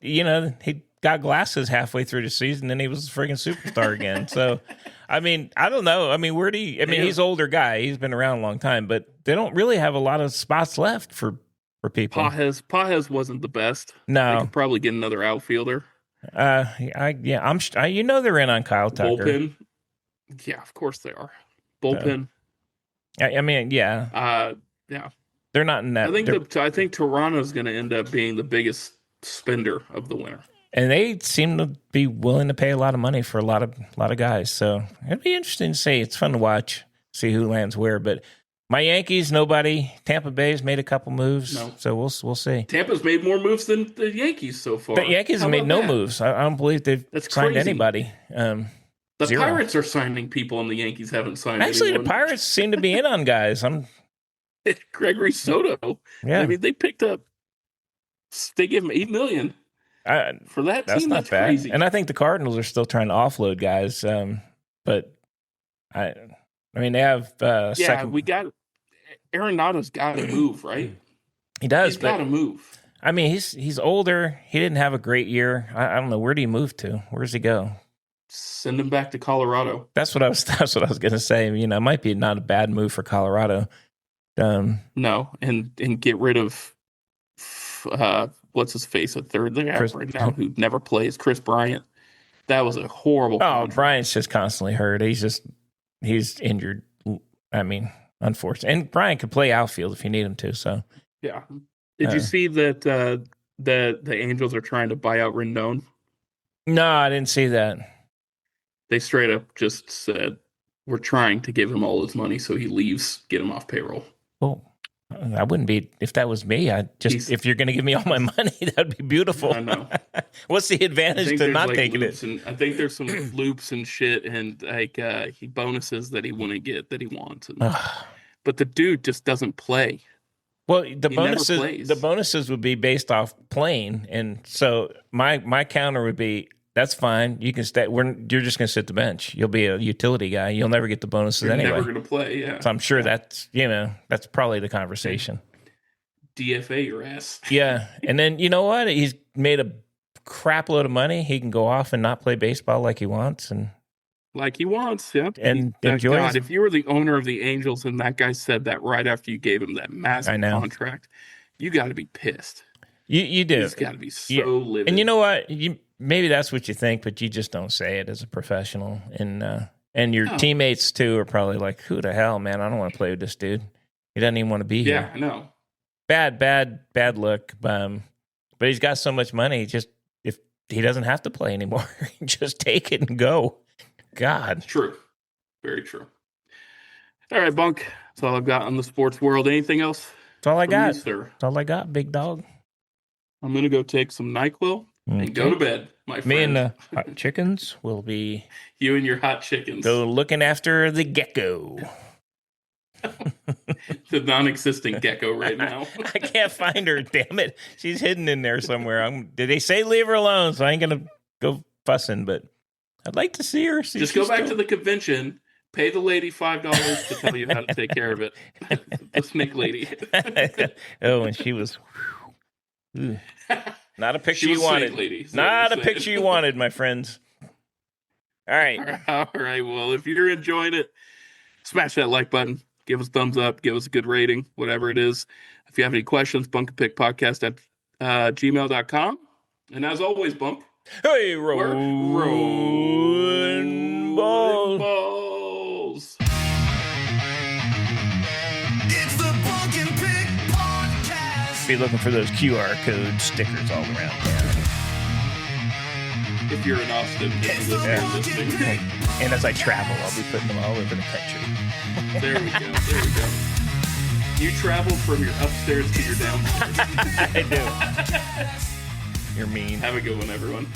got glasses halfway through the season, and he was a friggin' superstar again. So, I don't know. He's an older guy. He's been around a long time, but they don't really have a lot of spots left for people. Pages wasn't the best. No, they could probably get another outfielder. They're in on Kyle Tucker. Bullpen. Yeah, of course they are. Bullpen. Yeah. They're not in that. I think Toronto's going to end up being the biggest spender of the winter. And they seem to be willing to pay a lot of money for a lot of guys. So it'd be interesting to see. It's fun to watch, see who lands where. But my Yankees, nobody. Tampa Bay's made a couple moves, so we'll see. Tampa's made more moves than the Yankees so far. The Yankees have made no moves. I don't believe they've signed anybody. The 0. Pirates are signing people, and the Yankees haven't signed Actually, anyone. The Pirates seem to be in on guys. Gregory Soto. Yeah. They picked up. They gave him $8 million. For that team, that's not bad. crazy. And I think the Cardinals are still trying to offload guys, but I mean, they have second. we got Arenado's got to move, right? He does, He's got to move. I mean, he's older. He didn't have a great year. I don't know, where do you move to? Where does he go? Send him back to Colorado. That's what I was going to say. You know, it might be not a bad move for Colorado. No, and get rid of what's his face at third there right now who never plays, Chris Bryant. That was a horrible. Contract. Bryant's just constantly hurt. He's injured. I mean, unfortunately, and Bryant could play outfield if you need him to. So yeah. Did you see that the Angels are trying to buy out Rendon? No, I didn't see that. They straight up just said, we're trying to give him all his money so he leaves, get him off payroll. Well, I wouldn't be, if that was me, if you're going to give me all my money, that'd be beautiful. I know. What's the advantage to not taking it? I think there's some loops and shit and like he bonuses that he wouldn't get that he wants. But the dude just doesn't play. Well, the bonuses would be based off playing. And so my counter would be, that's fine. You can stay. You're just going to sit the bench. You'll be a utility guy. You'll never get the bonuses anyway. You're never going to play, yeah. So I'm sure that's probably the conversation. DFA your ass. Yeah. And then, you know what? He's made a crap load of money. He can go off and not play baseball like he wants. Yeah. And enjoy. God, if you were the owner of the Angels and that guy said that right after you gave him that massive contract, you got to be pissed. You do. He's got to be so livid. And you know what? Maybe that's what you think, but you just don't say it as a professional. And your teammates too are probably like, "Who the hell, man? I don't want to play with this dude. He doesn't even want to be here." Yeah, I know. Bad look. But he's got so much money. If he doesn't have to play anymore, just take it and go. God, true, very true. All right, Bunk. That's all I've got on the sports world. Anything else? That's all I got. You, sir? That's all I got, big dog. I'm gonna go take some NyQuil. Okay. And go to bed, my friend. Me and the hot chickens will be... You and your hot chickens. Go looking after the gecko. The non-existent gecko right now. I can't find her, damn it. She's hidden in there somewhere. Did they say leave her alone? So I ain't going to go fussing, but I'd like to see her. Just go back to the convention, pay the lady $5 to tell you how to take care of it. The snake lady. Oh, and she was... Not a picture you wanted. Lady, not a picture you wanted, my friends. All right. All right. Well, if you're enjoying it, smash that like button. Give us a thumbs up. Give us a good rating, whatever it is. If you have any questions, bunkandpickpodcast at gmail.com. And as always, Bunk. Hey, Rollin Balls. It's the Bunk and Pick Podcast. Be looking for those QR code stickers all around town. If you're in Austin, listening. And as I travel, I'll be putting them all over the country. There we go. You travel from your upstairs to your downstairs. I do. You're mean. Have a good one, everyone.